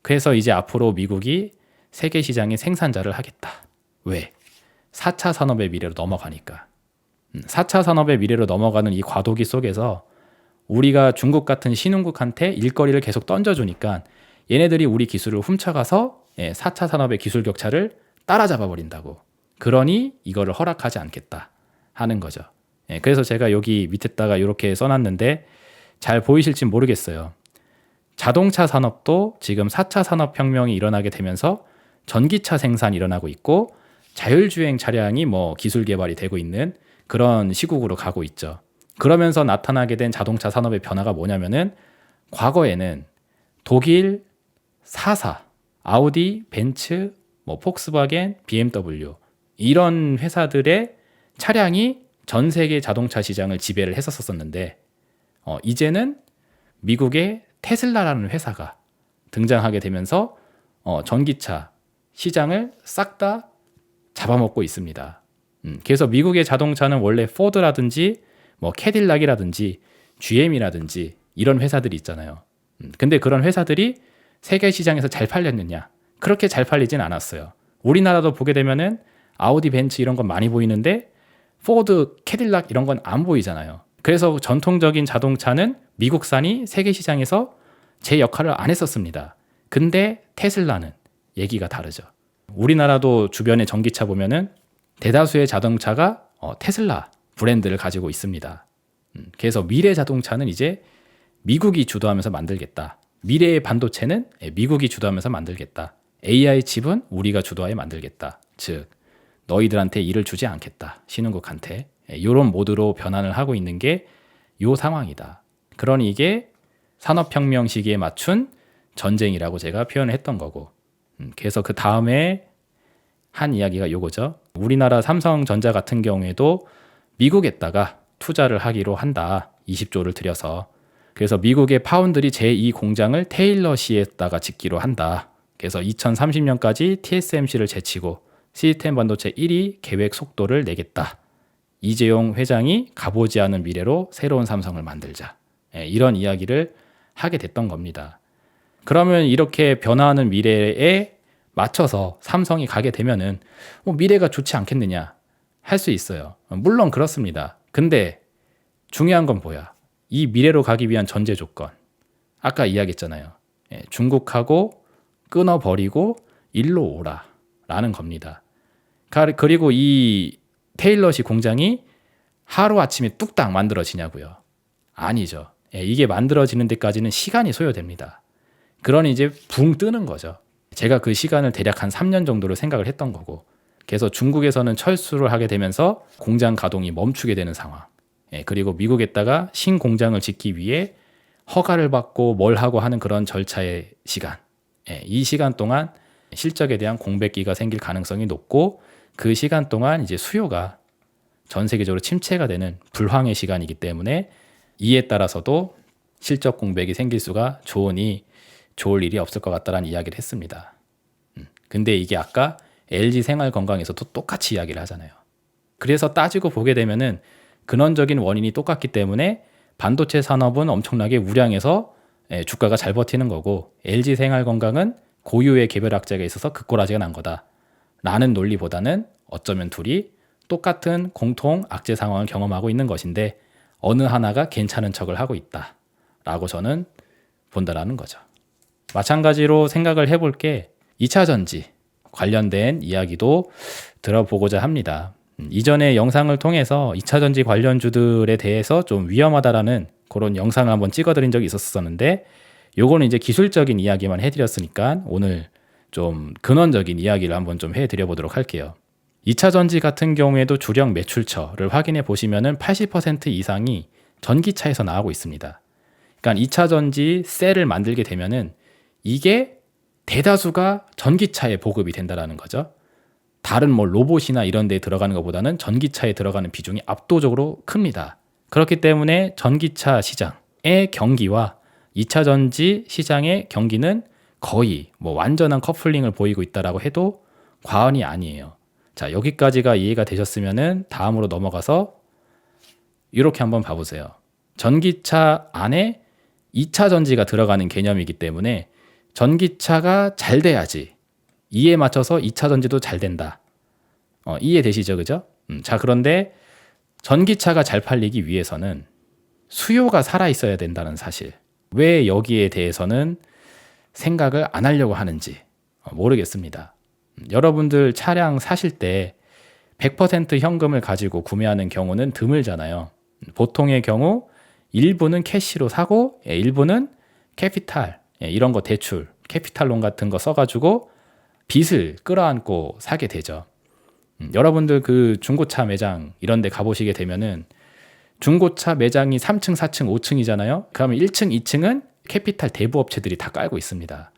S1: 그래서 이제 앞으로 미국이 세계 시장의 생산자를 하겠다. 왜? 4차 산업의 미래로 넘어가니까. 4차 산업의 미래로 넘어가는 이 과도기 속에서 우리가 중국 같은 신흥국한테 일거리를 계속 던져주니까 얘네들이 우리 기술을 훔쳐가서 4차 산업의 기술 격차를 따라잡아 버린다고. 그러니 이거를 허락하지 않겠다 하는 거죠. 그래서 제가 여기 밑에다가 이렇게 써놨는데 잘 보이실지 모르겠어요. 자동차 산업도 지금 4차 산업혁명이 일어나게 되면서 전기차 생산이 일어나고 있고 자율주행 차량이 뭐 기술 개발이 되고 있는 그런 시국으로 가고 있죠. 그러면서 나타나게 된 자동차 산업의 변화가 뭐냐면은 과거에는 독일 4사, 아우디, 벤츠, 뭐 폭스바겐, BMW 이런 회사들의 차량이 전 세계 자동차 시장을 지배를 했었었는데 이제는 미국의 테슬라라는 회사가 등장하게 되면서 전기차 시장을 싹 다 잡아먹고 있습니다. 그래서 미국의 자동차는 원래 포드라든지 뭐 캐딜락이라든지 GM이라든지 이런 회사들이 있잖아요. 근데 그런 회사들이 세계 시장에서 잘 팔렸느냐? 그렇게 잘 팔리진 않았어요. 우리나라도 보게 되면은 아우디, 벤츠 이런 건 많이 보이는데 포드, 캐딜락 이런 건 안 보이잖아요. 그래서 전통적인 자동차는 미국산이 세계 시장에서 제 역할을 안 했었습니다. 근데 테슬라는 얘기가 다르죠. 우리나라도 주변에 전기차 보면은 대다수의 자동차가 테슬라 브랜드를 가지고 있습니다. 그래서 미래 자동차는 이제 미국이 주도하면서 만들겠다. 미래의 반도체는 미국이 주도하면서 만들겠다. AI 칩은 우리가 주도하여 만들겠다. 즉 너희들한테 일을 주지 않겠다. 신흥국한테. 이런 모드로 변환을 하고 있는 게 이 상황이다. 그러니 이게 산업혁명 시기에 맞춘 전쟁이라고 제가 표현을 했던 거고. 그래서 그 다음에 한 이야기가 요거죠. 우리나라 삼성전자 같은 경우에도 미국에다가 투자를 하기로 한다. 20조를 들여서. 그래서 미국의 파운드리 제2 공장을 테일러시에다가 짓기로 한다. 그래서 2030년까지 TSMC를 제치고 시스템 반도체 1위 계획 속도를 내겠다. 이재용 회장이 가보지 않은 미래로 새로운 삼성을 만들자. 이런 이야기를 하게 됐던 겁니다. 그러면 이렇게 변화하는 미래에 맞춰서 삼성이 가게 되면은 미래가 좋지 않겠느냐 할 수 있어요. 물론 그렇습니다. 근데 중요한 건 뭐야? 이 미래로 가기 위한 전제 조건. 아까 이야기했잖아요. 중국하고 끊어버리고 일로 오라 라는 겁니다. 그리고 이 테일러시 공장이 하루아침에 뚝딱 만들어지냐고요? 아니죠. 이게 만들어지는 데까지는 시간이 소요됩니다. 그러니 이제 붕 뜨는 거죠. 제가 그 시간을 대략 한 3년 정도로 생각을 했던 거고, 그래서 중국에서는 철수를 하게 되면서 공장 가동이 멈추게 되는 상황. 그리고 미국에다가 신공장을 짓기 위해 허가를 받고 뭘 하고 하는 그런 절차의 시간. 이 시간 동안 실적에 대한 공백기가 생길 가능성이 높고, 그 시간 동안 이제 수요가 전 세계적으로 침체가 되는 불황의 시간이기 때문에 이에 따라서도 실적 공백이 생길 수가 좋으니 좋을 일이 없을 것 같다라는 이야기를 했습니다. 근데 이게 아까 LG 생활건강에서도 똑같이 이야기를 하잖아요. 그래서 따지고 보게 되면은 근원적인 원인이 똑같기 때문에 반도체 산업은 엄청나게 우량해서 주가가 잘 버티는 거고, LG 생활건강은 고유의 개별 악재가 있어서 극고라지가 난 거다 라는 논리보다는 어쩌면 둘이 똑같은 공통 악재 상황을 경험하고 있는 것인데 어느 하나가 괜찮은 척을 하고 있다 라고 저는 본다라는 거죠. 마찬가지로 생각을 해볼 게 2차 전지 관련된 이야기도 들어보고자 합니다. 이전에 영상을 통해서 2차 전지 관련주들에 대해서 좀 위험하다라는 그런 영상을 한번 찍어드린 적이 있었었는데, 요거는 이제 기술적인 이야기만 해드렸으니까 오늘 좀 근원적인 이야기를 한번 좀 해드려보도록 할게요. 2차 전지 같은 경우에도 주력 매출처를 확인해 보시면은 80% 이상이 전기차에서 나오고 있습니다. 그러니까 2차 전지 셀을 만들게 되면은 이게 대다수가 전기차에 보급이 된다라는 거죠. 다른 뭐 로봇이나 이런 데에 들어가는 것보다는 전기차에 들어가는 비중이 압도적으로 큽니다. 그렇기 때문에 전기차 시장의 경기와 2차 전지 시장의 경기는 거의 뭐 완전한 커플링을 보이고 있다라고 해도 과언이 아니에요. 자, 여기까지가 이해가 되셨으면은 다음으로 넘어가서 이렇게 한번 봐보세요. 전기차 안에 2차 전지가 들어가는 개념이기 때문에 전기차가 잘 돼야지 이에 맞춰서 2차 전지도 잘 된다. 이해되시죠? 그죠? 자, 그런데 전기차가 잘 팔리기 위해서는 수요가 살아있어야 된다는 사실. 왜 여기에 대해서는 생각을 안 하려고 하는지 모르겠습니다. 여러분들 차량 사실 때 100% 현금을 가지고 구매하는 경우는 드물잖아요. 보통의 경우 일부는 캐시로 사고 일부는 캐피탈, 이런 거 대출, 캐피탈론 같은 거 써가지고 빚을 끌어안고 사게 되죠. 여러분들 그 중고차 매장 이런 데 가보시게 되면은 중고차 매장이 3층, 4층, 5층이잖아요. 그러면 1층, 2층은 캐피탈 대부 업체들이 다 깔고 있습니다.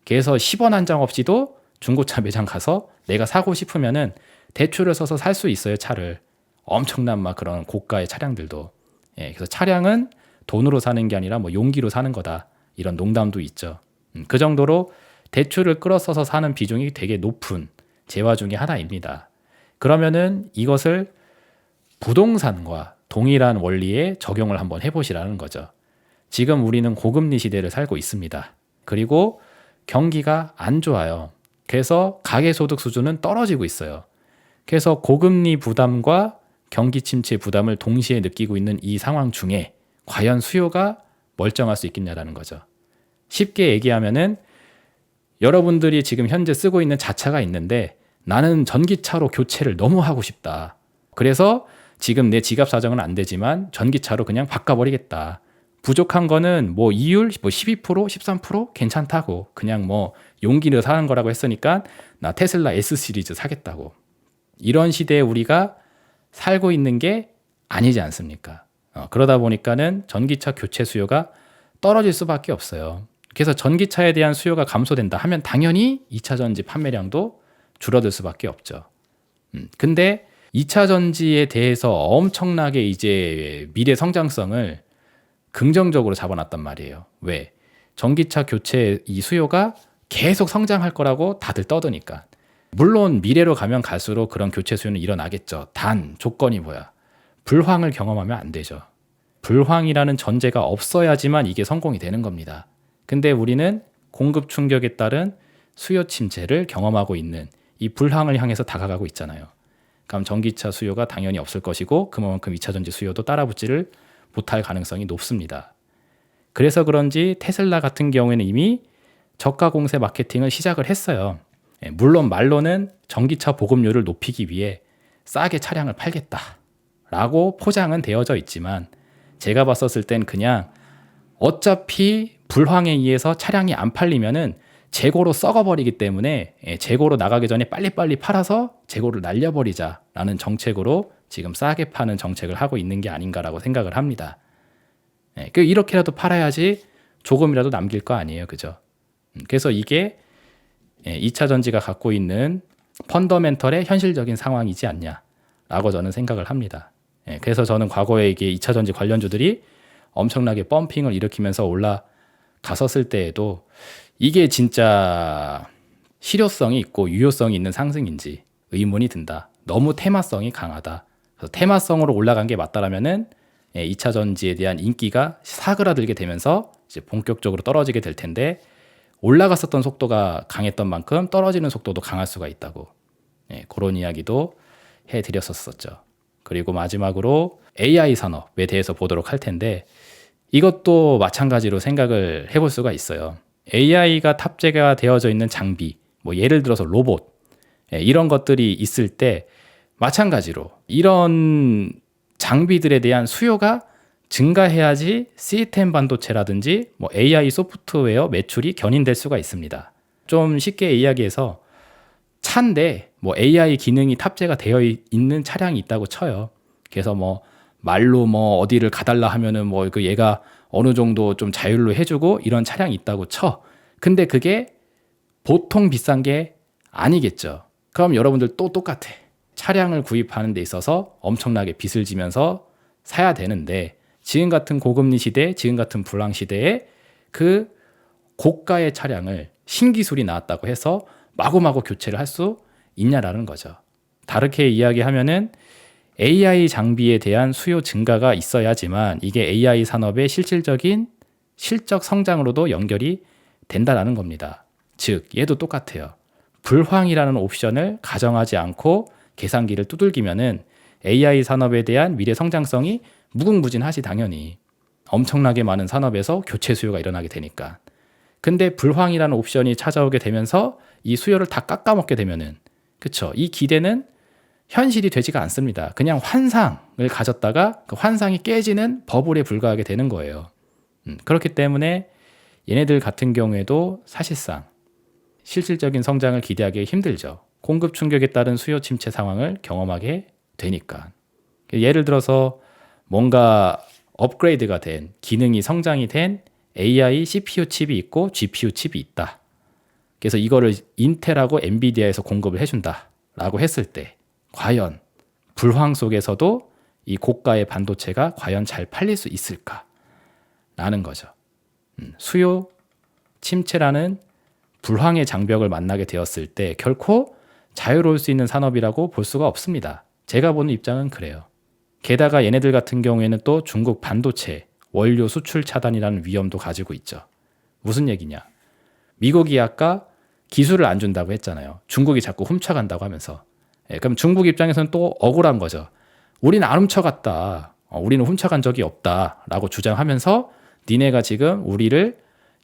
S1: 그래서 10원 한 장 없이도 중고차 매장 가서 내가 사고 싶으면은 대출을 써서 살 수 있어요, 차를. 엄청난 막 그런 고가의 차량들도. 그래서 차량은 돈으로 사는 게 아니라 뭐 용기로 사는 거다. 이런 농담도 있죠. 그 정도로 대출을 끌어써서 사는 비중이 되게 높은 재화 중에 하나입니다. 그러면은 이것을 부동산과 동일한 원리에 적용을 한번 해보시라는 거죠. 지금 우리는 고금리 시대를 살고 있습니다. 그리고 경기가 안 좋아요. 그래서 가계소득 수준은 떨어지고 있어요. 그래서 고금리 부담과 경기 침체 부담을 동시에 느끼고 있는 이 상황 중에 과연 수요가 멀쩡할 수 있겠냐라는 거죠. 쉽게 얘기하면은 여러분들이 지금 현재 쓰고 있는 자차가 있는데 나는 전기차로 교체를 너무 하고 싶다. 그래서 지금 내 지갑 사정은 안 되지만 전기차로 그냥 바꿔버리겠다. 부족한 거는 뭐 이율 뭐 12%, 13% 괜찮다고 그냥 뭐 용기를 사는 거라고 했으니까 나 테슬라 S 시리즈 사겠다고. 이런 시대에 우리가 살고 있는 게 아니지 않습니까? 그러다 보니까는 전기차 교체 수요가 떨어질 수밖에 없어요. 그래서 전기차에 대한 수요가 감소된다 하면 당연히 2차 전지 판매량도 줄어들 수밖에 없죠. 근데 2차 전지에 대해서 엄청나게 이제 미래 성장성을 긍정적으로 잡아놨단 말이에요. 왜? 전기차 교체 이 수요가 계속 성장할 거라고 다들 떠드니까. 물론 미래로 가면 갈수록 그런 교체 수요는 일어나겠죠. 단 조건이 뭐야? 불황을 경험하면 안 되죠. 불황이라는 전제가 없어야지만 이게 성공이 되는 겁니다. 근데 우리는 공급 충격에 따른 수요 침체를 경험하고 있는 이 불황을 향해서 다가가고 있잖아요. 그럼 전기차 수요가 당연히 없을 것이고 그만큼 2차 전지 수요도 따라붙지를 못할 가능성이 높습니다. 그래서 그런지 테슬라 같은 경우에는 이미 저가 공세 마케팅을 시작을 했어요. 물론 말로는 전기차 보급률을 높이기 위해 싸게 차량을 팔겠다라고 포장은 되어져 있지만 제가 봤었을 땐 그냥
S2: 어차피 불황에 의해서 차량이 안 팔리면은 재고로 썩어버리기 때문에 재고로 나가기 전에 빨리빨리 팔아서 재고를 날려버리자라는 정책으로 지금 싸게 파는 정책을 하고 있는 게 아닌가라고 생각을 합니다. 이렇게라도 팔아야지 조금이라도 남길 거 아니에요. 그죠? 그래서 이게 2차 전지가 갖고 있는 펀더멘털의 현실적인 상황이지 않냐라고 저는 생각을 합니다. 그래서 저는 과거에 이게 2차 전지 관련주들이 엄청나게 펌핑을 일으키면서 올라갔었을 때에도 이게 진짜 실효성이 있고 유효성이 있는 상승인지 의문이 든다. 너무 테마성이 강하다. 그래서 테마성으로 올라간 게 맞다라면은 2차 전지에 대한 인기가 사그라들게 되면서 이제 본격적으로 떨어지게 될 텐데 올라갔었던 속도가 강했던 만큼 떨어지는 속도도 강할 수가 있다고 그런 이야기도 해드렸었죠. 그리고 마지막으로 AI 산업에 대해서 보도록 할 텐데 이것도 마찬가지로 생각을 해볼 수가 있어요. AI가 탑재가 되어져 있는 장비, 뭐 예를 들어서 로봇 이런 것들이 있을 때 마찬가지로 이런 장비들에 대한 수요가 증가해야지 시스템 반도체라든지 뭐 AI 소프트웨어 매출이 견인될 수가 있습니다. 좀 쉽게 이야기해서 차인데 뭐 AI 기능이 탑재가 되어 있는 차량이 있다고 쳐요. 그래서 뭐 말로 뭐 어디를 가달라 하면은 뭐 그 얘가 어느 정도 좀 자율로 해주고 이런 차량이 있다고 쳐. 근데 그게 보통 비싼 게 아니겠죠. 그럼 여러분들 또 똑같아. 차량을 구입하는 데 있어서 엄청나게 빚을 지면서 사야 되는데 지금 같은 고금리 시대, 지금 같은 불황 시대에 그 고가의 차량을 신기술이 나왔다고 해서 마구마구 교체를 할 수 있냐라는 거죠. 다르게 이야기하면은 AI 장비에 대한 수요 증가가 있어야지만 이게 AI 산업의 실질적인 실적 성장으로도 연결이 된다라는 겁니다. 즉 얘도 똑같아요. 불황이라는 옵션을 가정하지 않고 계산기를 두들기면은 AI 산업에 대한 미래 성장성이 무궁무진하지 당연히. 엄청나게 많은 산업에서 교체 수요가 일어나게 되니까. 근데 불황이라는 옵션이 찾아오게 되면서 이 수요를 다 깎아먹게 되면은 그쵸? 이 기대는 현실이 되지가 않습니다. 그냥 환상을 가졌다가 그 환상이 깨지는 버블에 불과하게 되는 거예요. 그렇기 때문에 얘네들 같은 경우에도 사실상 실질적인 성장을 기대하기 힘들죠. 공급 충격에 따른 수요 침체 상황을 경험하게 되니까. 예를 들어서 뭔가 업그레이드가 된 기능이 성장이 된 AI CPU 칩이 있고 GPU 칩이 있다. 그래서 이거를 인텔하고 엔비디아에서 공급을 해준다라고 했을 때 과연 불황 속에서도 이 고가의 반도체가 과연 잘 팔릴 수 있을까라는 거죠. 수요 침체라는 불황의 장벽을 만나게 되었을 때 결코 자유로울 수 있는 산업이라고 볼 수가 없습니다. 제가 보는 입장은 그래요. 게다가 얘네들 같은 경우에는 또 중국 반도체 원료 수출 차단이라는 위험도 가지고 있죠. 무슨 얘기냐? 미국이 아까 기술을 안 준다고 했잖아요. 중국이 자꾸 훔쳐간다고 하면서. 그럼 중국 입장에서는 또 억울한 거죠. 우리는 안 훔쳐갔다. 우리는 훔쳐간 적이 없다라고 주장하면서 니네가 지금 우리를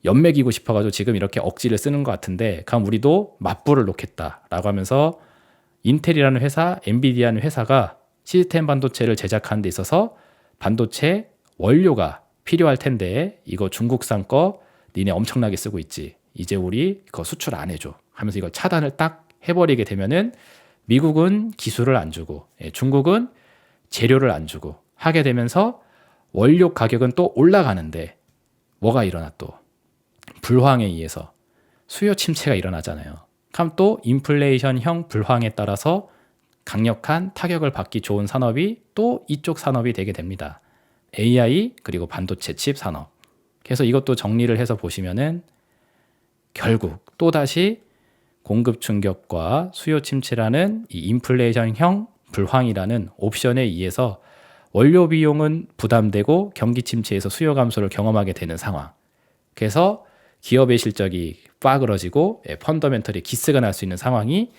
S2: 연맥이고 싶어가지고 지금 이렇게 억지를 쓰는 것 같은데 그럼 우리도 맞불을 놓겠다라고 하면서 인텔이라는 회사, 엔비디아라는 회사가 시스템 반도체를 제작하는 데 있어서 반도체 원료가 필요할 텐데 이거 중국산 거 니네 엄청나게 쓰고 있지. 이제 우리 그거 수출 안 해줘 하면서 이걸 차단을 딱 해버리게 되면은 미국은 기술을 안 주고 중국은 재료를 안 주고 하게 되면서 원료 가격은 또 올라가는데 뭐가 일어나 또 불황에 의해서 수요 침체가 일어나잖아요. 그럼 또 인플레이션형 불황에 따라서 강력한 타격을 받기 좋은 산업이 또 이쪽 산업이 되게 됩니다. AI 그리고 반도체 칩 산업. 그래서 이것도 정리를 해서 보시면은 결국 또다시 공급 충격과 수요 침체라는 이 인플레이션형 불황이라는 옵션에 의해서 원료 비용은 부담되고 경기 침체에서 수요 감소를 경험하게 되는 상황. 그래서 기업의 실적이 빠그러지고 펀더멘털이 기스가 날 수 있는 상황이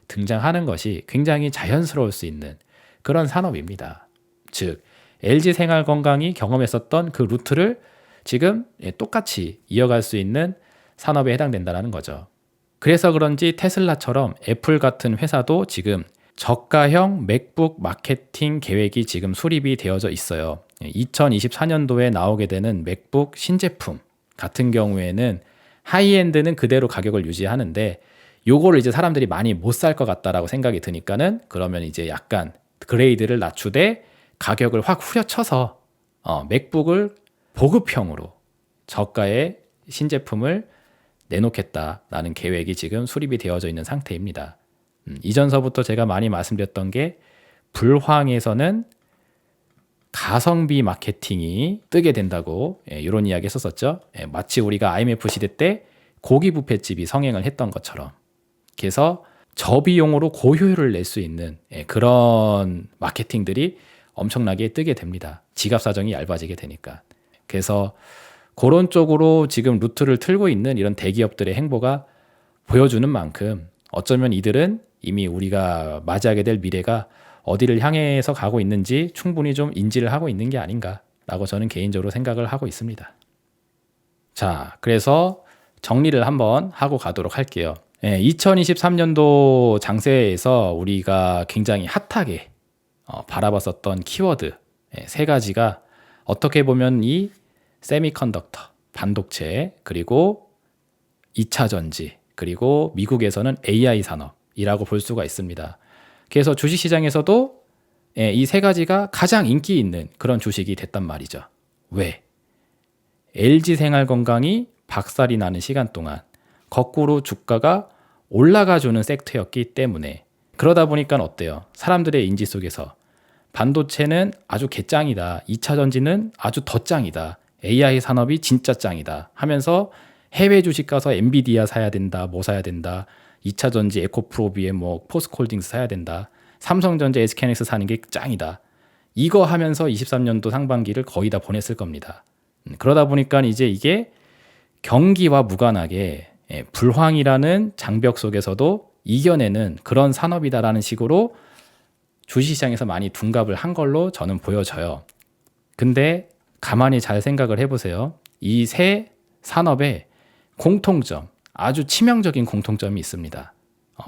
S2: 등장하는 것이 굉장히 자연스러울 수 있는 그런 산업입니다. 즉 LG생활건강이 경험했었던 그 루트를 지금 똑같이 이어갈 수 있는 산업에 해당된다는 거죠. 그래서 그런지 테슬라처럼 애플 같은 회사도 지금 저가형 맥북 마케팅 계획이 지금 수립이 되어져 있어요. 2024년도에 나오게 되는 맥북 신제품 같은 경우에는 하이엔드는 그대로 가격을 유지하는데 요거를 이제 사람들이 많이 못 살 것 같다라고 생각이 드니까는 그러면 이제 약간 그레이드를 낮추되 가격을 확 후려쳐서 맥북을 보급형으로 저가의 신제품을 내놓겠다라는 계획이 지금 수립이 되어져 있는 상태입니다. 이전서부터 제가 많이 말씀드렸던 게 불황에서는 가성비 마케팅이 뜨게 된다고 이런 이야기 했었었죠. 마치 우리가 IMF 시대 때 고기 뷔페집이 성행을 했던 것처럼 그래서 저비용으로 고효율을 낼 수 있는 그런 마케팅들이 엄청나게 뜨게 됩니다. 지갑 사정이 얇아지게 되니까. 그래서 그런 쪽으로 지금 루트를 틀고 있는 이런 대기업들의 행보가 보여주는 만큼 어쩌면 이들은 이미 우리가 맞이하게 될 미래가 어디를 향해서 가고 있는지 충분히 좀 인지를 하고 있는 게 아닌가라고 저는 개인적으로 생각을 하고 있습니다. 자, 그래서 정리를 한번 하고 가도록 할게요. 2023년도 장세에서 우리가 굉장히 핫하게 바라봤었던 키워드 세 가지가 어떻게 보면 이 세미컨덕터, 반도체, 그리고 2차 전지, 그리고 미국에서는 AI 산업이라고 볼 수가 있습니다. 그래서 주식시장에서도 이 세 가지가 가장 인기 있는 그런 주식이 됐단 말이죠. 왜? LG생활건강이 박살이 나는 시간 동안 거꾸로 주가가 올라가주는 섹터였기 때문에 그러다 보니까 어때요? 사람들의 인지 속에서 반도체는 아주 개짱이다. 2차 전지는 아주 더 짱이다. AI 산업이 진짜 짱이다 하면서 해외 주식 가서 엔비디아 사야 된다. 뭐 사야 된다. 2차 전지 에코프로비에 뭐 포스코홀딩스 사야 된다. 삼성전자 SK하이닉스 사는 게 짱이다. 이거 하면서 23년도 상반기를 거의 다 보냈을 겁니다. 그러다 보니까 이제 이게 경기와 무관하게 불황이라는 장벽 속에서도 이겨내는 그런 산업이다라는 식으로 주식시장에서 많이 둔갑을 한 걸로 저는 보여져요. 근데 가만히 잘 생각을 해보세요. 이 세 산업의 공통점, 아주 치명적인 공통점이 있습니다.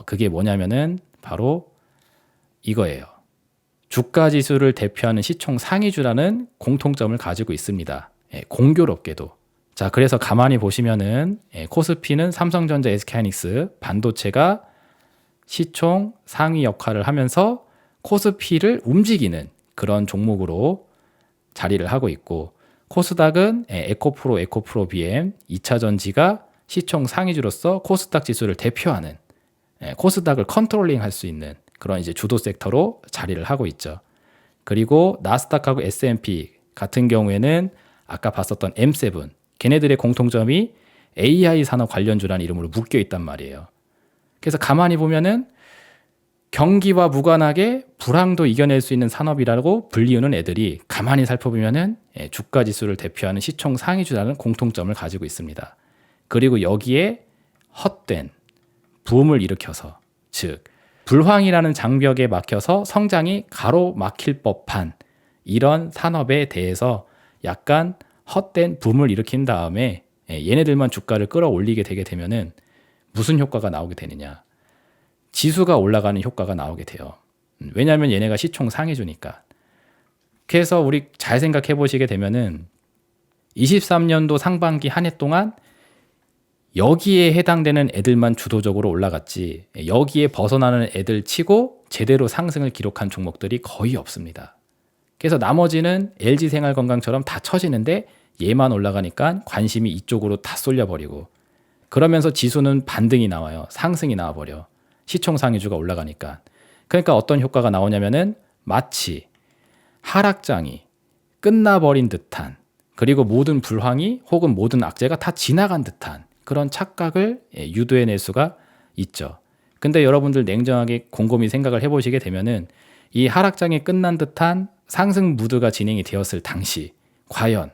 S2: 그게 뭐냐면은 바로 이거예요. 주가 지수를 대표하는 시총 상위주라는 공통점을 가지고 있습니다. 공교롭게도. 자, 그래서 가만히 보시면은 코스피는 삼성전자, SK하이닉스, 반도체가 시총 상위 역할을 하면서 코스피를 움직이는 그런 종목으로 자리를 하고 있고 코스닥은 에코프로 BM, 2차 전지가 시총 상위주로서 코스닥 지수를 대표하는 코스닥을 컨트롤링 할 수 있는 그런 이제 주도 섹터로 자리를 하고 있죠. 그리고 나스닥하고 S&P 같은 경우에는 아까 봤었던 M7 걔네들의 공통점이 AI 산업 관련주라는 이름으로 묶여 있단 말이에요. 그래서 가만히 보면은 경기와 무관하게 불황도 이겨낼 수 있는 산업이라고 불리우는 애들이 가만히 살펴보면은 주가 지수를 대표하는 시총 상위주라는 공통점을 가지고 있습니다. 그리고 여기에 헛된 붐을 일으켜서 즉 불황이라는 장벽에 막혀서 성장이 가로막힐 법한 이런 산업에 대해서 약간 헛된 붐을 일으킨 다음에 얘네들만 주가를 끌어올리게 되게 되면은 무슨 효과가 나오게 되느냐? 지수가 올라가는 효과가 나오게 돼요. 왜냐하면 얘네가 시총 상위주니까. 그래서 우리 잘 생각해 보시게 되면은 23년도 상반기 한 해 동안 여기에 해당되는 애들만 주도적으로 올라갔지 여기에 벗어나는 애들 치고 제대로 상승을 기록한 종목들이 거의 없습니다. 그래서 나머지는 LG생활건강처럼 다 처지는데 얘만 올라가니까 관심이 이쪽으로 다 쏠려버리고 그러면서 지수는 반등이 나와요. 상승이 나와버려. 시총 상위주가 올라가니까. 그러니까 어떤 효과가 나오냐면은 마치 하락장이 끝나버린 듯한 그리고 모든 불황이 혹은 모든 악재가 다 지나간 듯한 그런 착각을 유도해낼 수가 있죠. 근데 여러분들 냉정하게 곰곰이 생각을 해보시게 되면은 이 하락장이 끝난 듯한 상승 무드가 진행이 되었을 당시 과연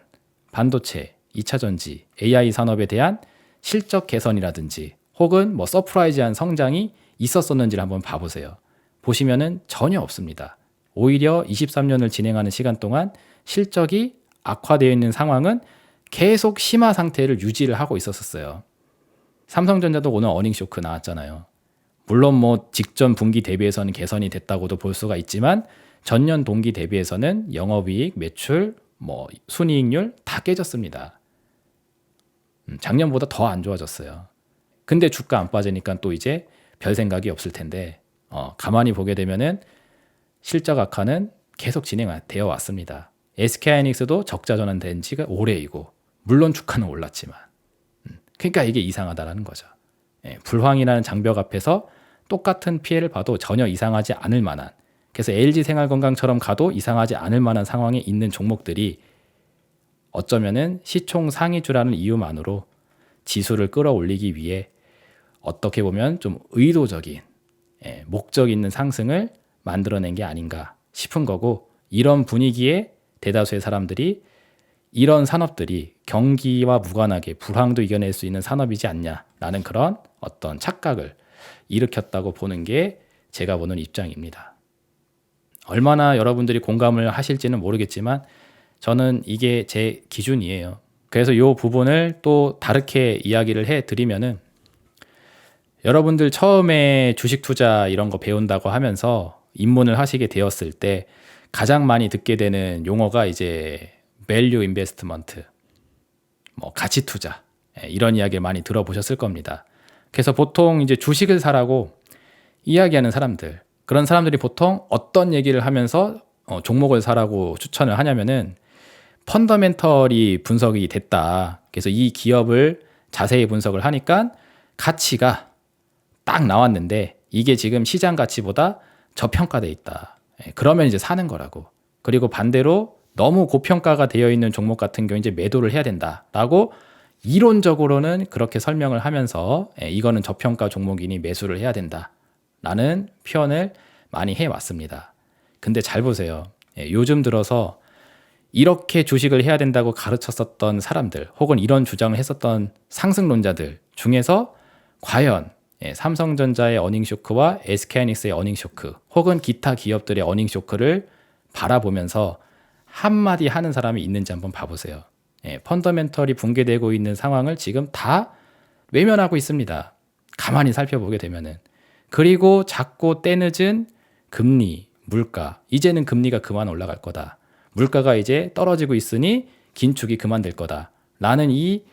S2: 반도체, 2차 전지, AI 산업에 대한 실적 개선이라든지 혹은 뭐 서프라이즈한 성장이 있었었는지를 한번 봐보세요. 보시면은 전혀 없습니다. 오히려 23년을 진행하는 시간 동안 실적이 악화되어 있는 상황은 계속 심화 상태를 유지를 하고 있었어요. 삼성전자도 오늘 어닝 쇼크 나왔잖아요. 물론 뭐 직전 분기 대비해서는 개선이 됐다고도 볼 수가 있지만 전년 동기 대비해서는 영업이익, 매출 뭐 순이익률 다 깨졌습니다. 작년보다 더 안 좋아졌어요. 근데 주가 안 빠지니까 또 이제 별 생각이 없을 텐데 가만히 보게 되면은 실적 악화는 계속 진행되어 왔습니다. SK하이닉스도 적자 전환된 지가 오래이고 물론 주가는 올랐지만 그러니까 이게 이상하다라는 거죠. 불황이라는 장벽 앞에서 똑같은 피해를 봐도 전혀 이상하지 않을 만한, 그래서 LG생활건강처럼 가도 이상하지 않을 만한 상황에 있는 종목들이 어쩌면은 시총 상위주라는 이유만으로 지수를 끌어올리기 위해 어떻게 보면 좀 의도적인 목적 있는 상승을 만들어낸 게 아닌가 싶은 거고, 이런 분위기에 대다수의 사람들이 이런 산업들이 경기와 무관하게 불황도 이겨낼 수 있는 산업이지 않냐라는 그런 어떤 착각을 일으켰다고 보는 게 제가 보는 입장입니다. 얼마나 여러분들이 공감을 하실지는 모르겠지만 저는 이게 제 기준이에요. 그래서 이 부분을 또 다르게 이야기를 해드리면은, 여러분들 처음에 주식 투자 이런 거 배운다고 하면서 입문을 하시게 되었을 때 가장 많이 듣게 되는 용어가 이제 value investment, 뭐 가치 투자, 이런 이야기를 많이 들어보셨을 겁니다. 그래서 보통 이제 주식을 사라고 이야기하는 사람들, 그런 사람들이 보통 어떤 얘기를 하면서 종목을 사라고 추천을 하냐면은 펀더멘털이 분석이 됐다. 그래서 이 기업을 자세히 분석을 하니까 가치가 딱 나왔는데 이게 지금 시장 가치보다 저평가돼 있다. 그러면 이제 사는 거라고. 그리고 반대로 너무 고평가가 되어 있는 종목 같은 경우 이제 매도를 해야 된다라고 이론적으로는 그렇게 설명을 하면서 이거는 저평가 종목이니 매수를 해야 된다라는 표현을 많이 해왔습니다. 근데 잘 보세요. 요즘 들어서 이렇게 주식을 해야 된다고 가르쳤었던 사람들 혹은 이런 주장을 했었던 상승론자들 중에서 과연 삼성전자의 어닝쇼크와 SK하이닉스의 어닝쇼크 혹은 기타 기업들의 어닝쇼크를 바라보면서 한마디 하는 사람이 있는지 한번 봐보세요. 펀더멘털이 붕괴되고 있는 상황을 지금 다 외면하고 있습니다. 가만히 살펴보게 되면은. 그리고 작고 때늦은 금리, 물가, 이제는 금리가 그만 올라갈 거다. 물가가 이제 떨어지고 있으니 긴축이 그만될 거다. 라는 이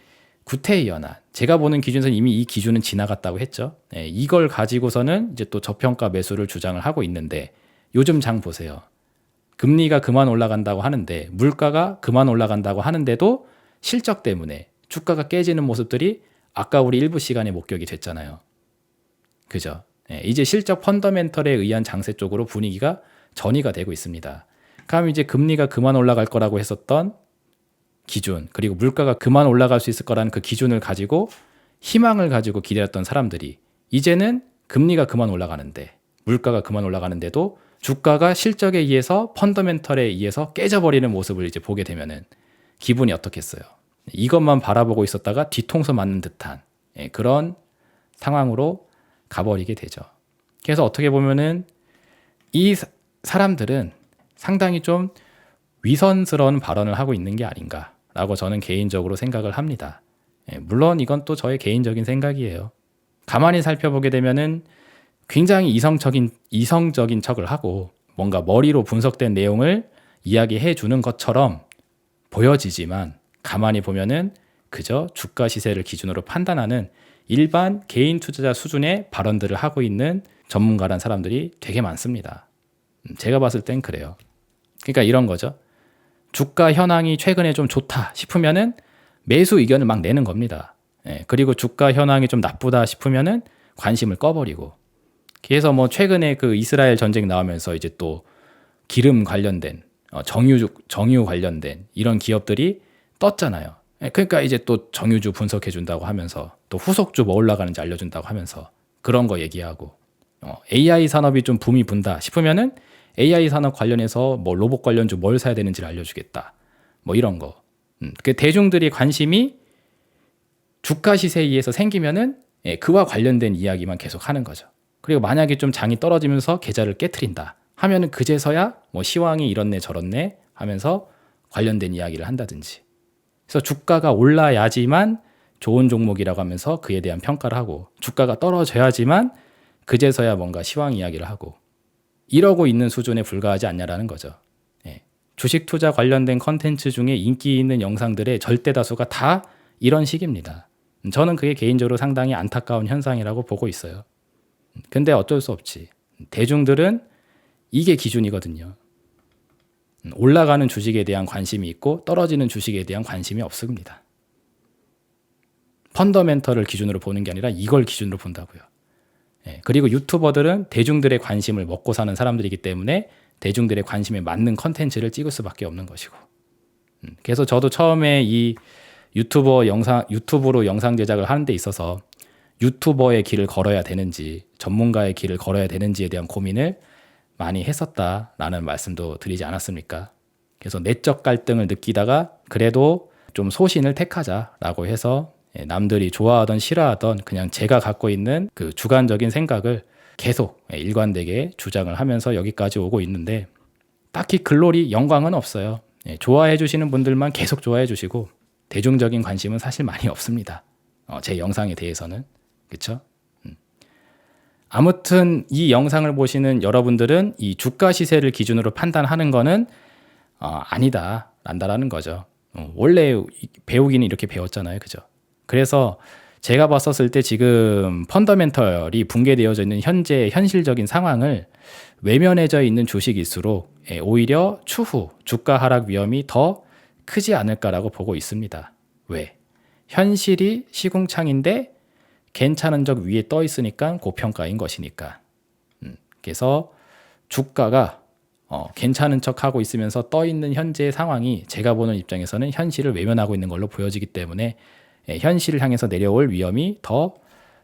S2: 구태의연한, 제가 보는 기준에서는 이미 이 기준은 지나갔다고 했죠. 이걸 가지고서는 이제 또 저평가 매수를 주장을 하고 있는데 요즘 장 보세요. 금리가 그만 올라간다고 하는데 물가가 그만 올라간다고 하는데도 실적 때문에 주가가 깨지는 모습들이 아까 우리 일부 시간에 목격이 됐잖아요. 그죠? 이제 실적 펀더멘털에 의한 장세 쪽으로 분위기가 전이가 되고 있습니다. 그럼 이제 금리가 그만 올라갈 거라고 했었던 기준, 그리고 물가가 그만 올라갈 수 있을 거라는 그 기준을 가지고 희망을 가지고 기대했던 사람들이 이제는 금리가 그만 올라가는데 물가가 그만 올라가는데도 주가가 실적에 의해서 펀더멘털에 의해서 깨져버리는 모습을 이제 보게 되면은 기분이 어떻겠어요? 이것만 바라보고 있었다가 뒤통수 맞는 듯한 그런 상황으로 가버리게 되죠. 그래서 어떻게 보면은 이 사람들은 상당히 좀 위선스러운 발언을 하고 있는 게 아닌가라고 저는 개인적으로 생각을 합니다. 물론 이건 또 저의 개인적인 생각이에요. 가만히 살펴보게 되면은 굉장히 이성적인 척을 하고 뭔가 머리로 분석된 내용을 이야기해 주는 것처럼 보여지지만 가만히 보면은 그저 주가 시세를 기준으로 판단하는 일반 개인 투자자 수준의 발언들을 하고 있는 전문가란 사람들이 되게 많습니다. 제가 봤을 땐 그래요. 그러니까 이런 거죠. 주가 현황이 최근에 좀 좋다 싶으면은 매수 의견을 막 내는 겁니다. 그리고 주가 현황이 좀 나쁘다 싶으면은 관심을 꺼버리고. 그래서 뭐 최근에 그 이스라엘 전쟁 나오면서 이제 또 기름 관련된 정유 관련된 이런 기업들이 떴잖아요. 그러니까 이제 또 정유주 분석해 준다고 하면서 또 후속주 뭐 올라가는지 알려준다고 하면서 그런 거 얘기하고 AI 산업이 좀 붐이 분다 싶으면은 AI 산업 관련해서 뭐 로봇 관련주 뭘 사야 되는지를 알려주겠다. 뭐 이런 거. 그 대중들이 관심이 주가 시세에 의해서 생기면은 그와 관련된 이야기만 계속 하는 거죠. 그리고 만약에 좀 장이 떨어지면서 계좌를 깨트린다 하면은 그제서야 뭐 시황이 이렇네 저렇네 하면서 관련된 이야기를 한다든지. 그래서 주가가 올라야지만 좋은 종목이라고 하면서 그에 대한 평가를 하고 주가가 떨어져야지만 그제서야 뭔가 시황 이야기를 하고 이러고 있는 수준에 불과하지 않냐라는 거죠. 주식 투자 관련된 컨텐츠 중에 인기 있는 영상들의 절대 다수가 다 이런 식입니다. 저는 그게 개인적으로 상당히 안타까운 현상이라고 보고 있어요. 근데 어쩔 수 없지. 대중들은 이게 기준이거든요. 올라가는 주식에 대한 관심이 있고 떨어지는 주식에 대한 관심이 없습니다. 펀더멘털을 기준으로 보는 게 아니라 이걸 기준으로 본다고요. 그리고 유튜버들은 대중들의 관심을 먹고 사는 사람들이기 때문에 대중들의 관심에 맞는 컨텐츠를 찍을 수밖에 없는 것이고. 그래서 저도 처음에 이 유튜브로 영상 제작을 하는 데 있어서 유튜버의 길을 걸어야 되는지 전문가의 길을 걸어야 되는지에 대한 고민을 많이 했었다라는 말씀도 드리지 않았습니까? 그래서 내적 갈등을 느끼다가 그래도 좀 소신을 택하자라고 해서 남들이 좋아하던 싫어하던 그냥 제가 갖고 있는 그 주관적인 생각을 계속 일관되게 주장을 하면서 여기까지 오고 있는데 딱히 글로리 영광은 없어요. 좋아해 주시는 분들만 계속 좋아해 주시고 대중적인 관심은 사실 많이 없습니다. 제 영상에 대해서는. 그렇죠? 아무튼 이 영상을 보시는 여러분들은 이 주가 시세를 기준으로 판단하는 거는 아니다 란다라는 거죠. 원래 배우기는 이렇게 배웠잖아요. 그죠? 그래서 제가 봤었을 때 지금 펀더멘털이 붕괴되어져 있는 현재 현실적인 상황을 외면해져 있는 주식일수록 오히려 추후 주가 하락 위험이 더 크지 않을까라고 보고 있습니다. 왜? 현실이 시궁창인데 괜찮은 적 위에 떠 있으니까 고평가인 것이니까. 그래서 주가가 괜찮은 척 하고 있으면서 떠 있는 현재의 상황이 제가 보는 입장에서는 현실을 외면하고 있는 걸로 보여지기 때문에 현실을 향해서 내려올 위험이 더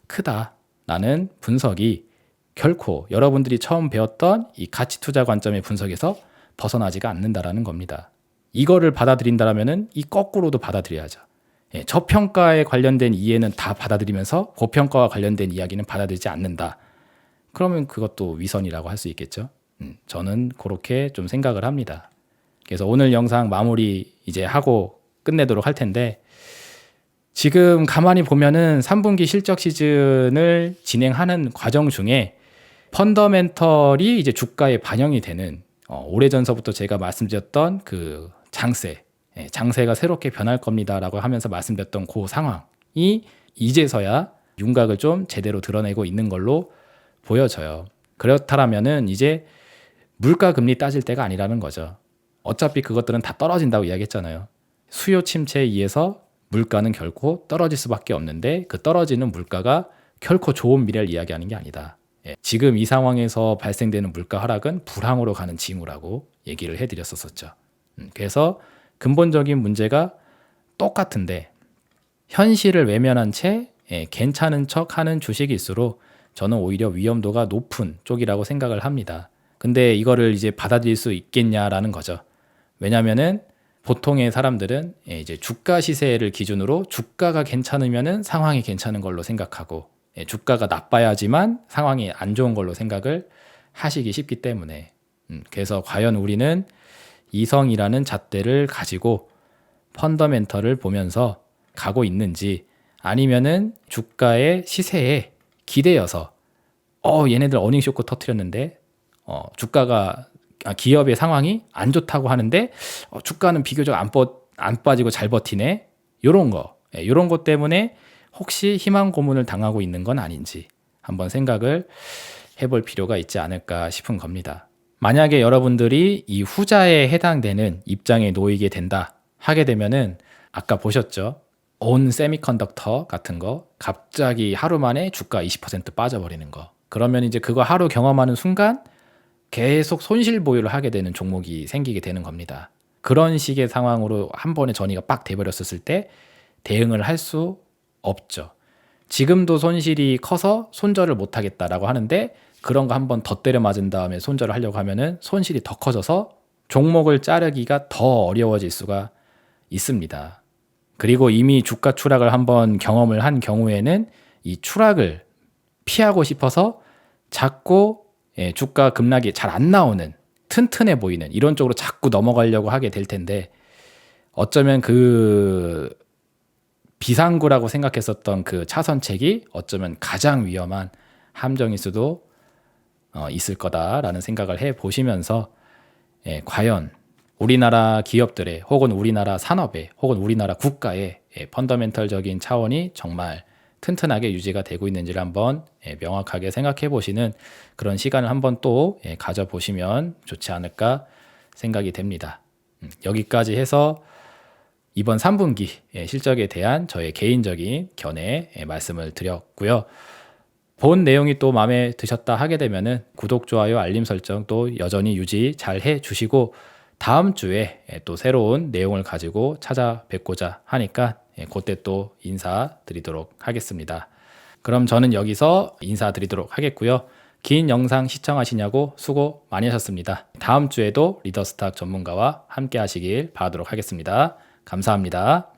S2: 크다라는 분석이 결코 여러분들이 처음 배웠던 이 가치 투자 관점의 분석에서 벗어나지가 않는다라는 겁니다. 이거를 받아들인다라면은 이 거꾸로도 받아들여야죠. 저평가에 관련된 이해는 다 받아들이면서 고평가와 관련된 이야기는 받아들이지 않는다. 그러면 그것도 위선이라고 할 수 있겠죠. 저는 그렇게 좀 생각을 합니다. 그래서 오늘 영상 마무리 이제 하고 끝내도록 할 텐데 지금 가만히 보면은 3분기 실적 시즌을 진행하는 과정 중에 펀더멘털이 이제 주가에 반영이 되는 오래전서부터 제가 말씀드렸던 그 장세가 새롭게 변할 겁니다라고 하면서 말씀드렸던 그 상황이 이제서야 윤곽을 좀 제대로 드러내고 있는 걸로 보여져요. 그렇다면은 이제 물가 금리 따질 때가 아니라는 거죠. 어차피 그것들은 다 떨어진다고 이야기했잖아요. 수요 침체에 의해서 물가는 결코 떨어질 수밖에 없는데 그 떨어지는 물가가 결코 좋은 미래를 이야기하는 게 아니다. 지금 이 상황에서 발생되는 물가 하락은 불황으로 가는 징후라고 얘기를 해드렸었죠. 그래서 근본적인 문제가 똑같은데 현실을 외면한 채 괜찮은 척하는 주식일수록 저는 오히려 위험도가 높은 쪽이라고 생각을 합니다. 근데 이거를 이제 받아들일 수 있겠냐라는 거죠. 왜냐면은 보통의 사람들은 이제 주가 시세를 기준으로 주가가 괜찮으면은 상황이 괜찮은 걸로 생각하고 주가가 나빠야지만 상황이 안 좋은 걸로 생각을 하시기 쉽기 때문에 그래서 과연 우리는 이성이라는 잣대를 가지고 펀더멘털을 보면서 가고 있는지 아니면은 주가의 시세에 기대어서 얘네들 어닝 쇼크 터뜨렸는데 주가가 기업의 상황이 안 좋다고 하는데 주가는 비교적 안 빠지고 잘 버티네. 요런 것 때문에 혹시 희망 고문을 당하고 있는 건 아닌지 한번 생각을 해볼 필요가 있지 않을까 싶은 겁니다. 만약에 여러분들이 이 후자에 해당되는 입장에 놓이게 된다 하게 되면은 아까 보셨죠? 온 세미컨덕터 같은 거 갑자기 하루 만에 주가 20% 빠져버리는 거. 그러면 이제 그거 하루 경험하는 순간 계속 손실 보유를 하게 되는 종목이 생기게 되는 겁니다. 그런 식의 상황으로 한 번에 전이가 빡 돼버렸을 때 대응을 할 수 없죠. 지금도 손실이 커서 손절을 못 하겠다라고 하는데 그런 거 한 번 더 때려 맞은 다음에 손절을 하려고 하면은 손실이 더 커져서 종목을 자르기가 더 어려워질 수가 있습니다. 그리고 이미 주가 추락을 한번 경험을 한 경우에는 이 추락을 피하고 싶어서 자꾸 주가 급락이 잘 안 나오는 튼튼해 보이는 이런 쪽으로 자꾸 넘어가려고 하게 될 텐데 어쩌면 그 비상구라고 생각했었던 그 차선책이 어쩌면 가장 위험한 함정일 수도 있을 거다라는 생각을 해 보시면서 과연 우리나라 기업들의 혹은 우리나라 산업의 혹은 우리나라 국가의 펀더멘털적인 차원이 정말 튼튼하게 유지가 되고 있는지를 한번 명확하게 생각해 보시는 그런 시간을 한번 또 가져보시면 좋지 않을까 생각이 됩니다. 여기까지 해서 이번 3분기 실적에 대한 저의 개인적인 견해 말씀을 드렸고요. 본 내용이 또 마음에 드셨다 하게 되면은 구독, 좋아요, 알림 설정 또 여전히 유지 잘 해주시고 다음 주에 또 새로운 내용을 가지고 찾아뵙고자 하니까 그때 또 인사드리도록 하겠습니다. 그럼 저는 여기서 인사드리도록 하겠고요. 긴 영상 시청하시냐고 수고 많이 하셨습니다. 다음 주에도 리더스탁 전문가와 함께 하시길 바라도록 하겠습니다. 감사합니다.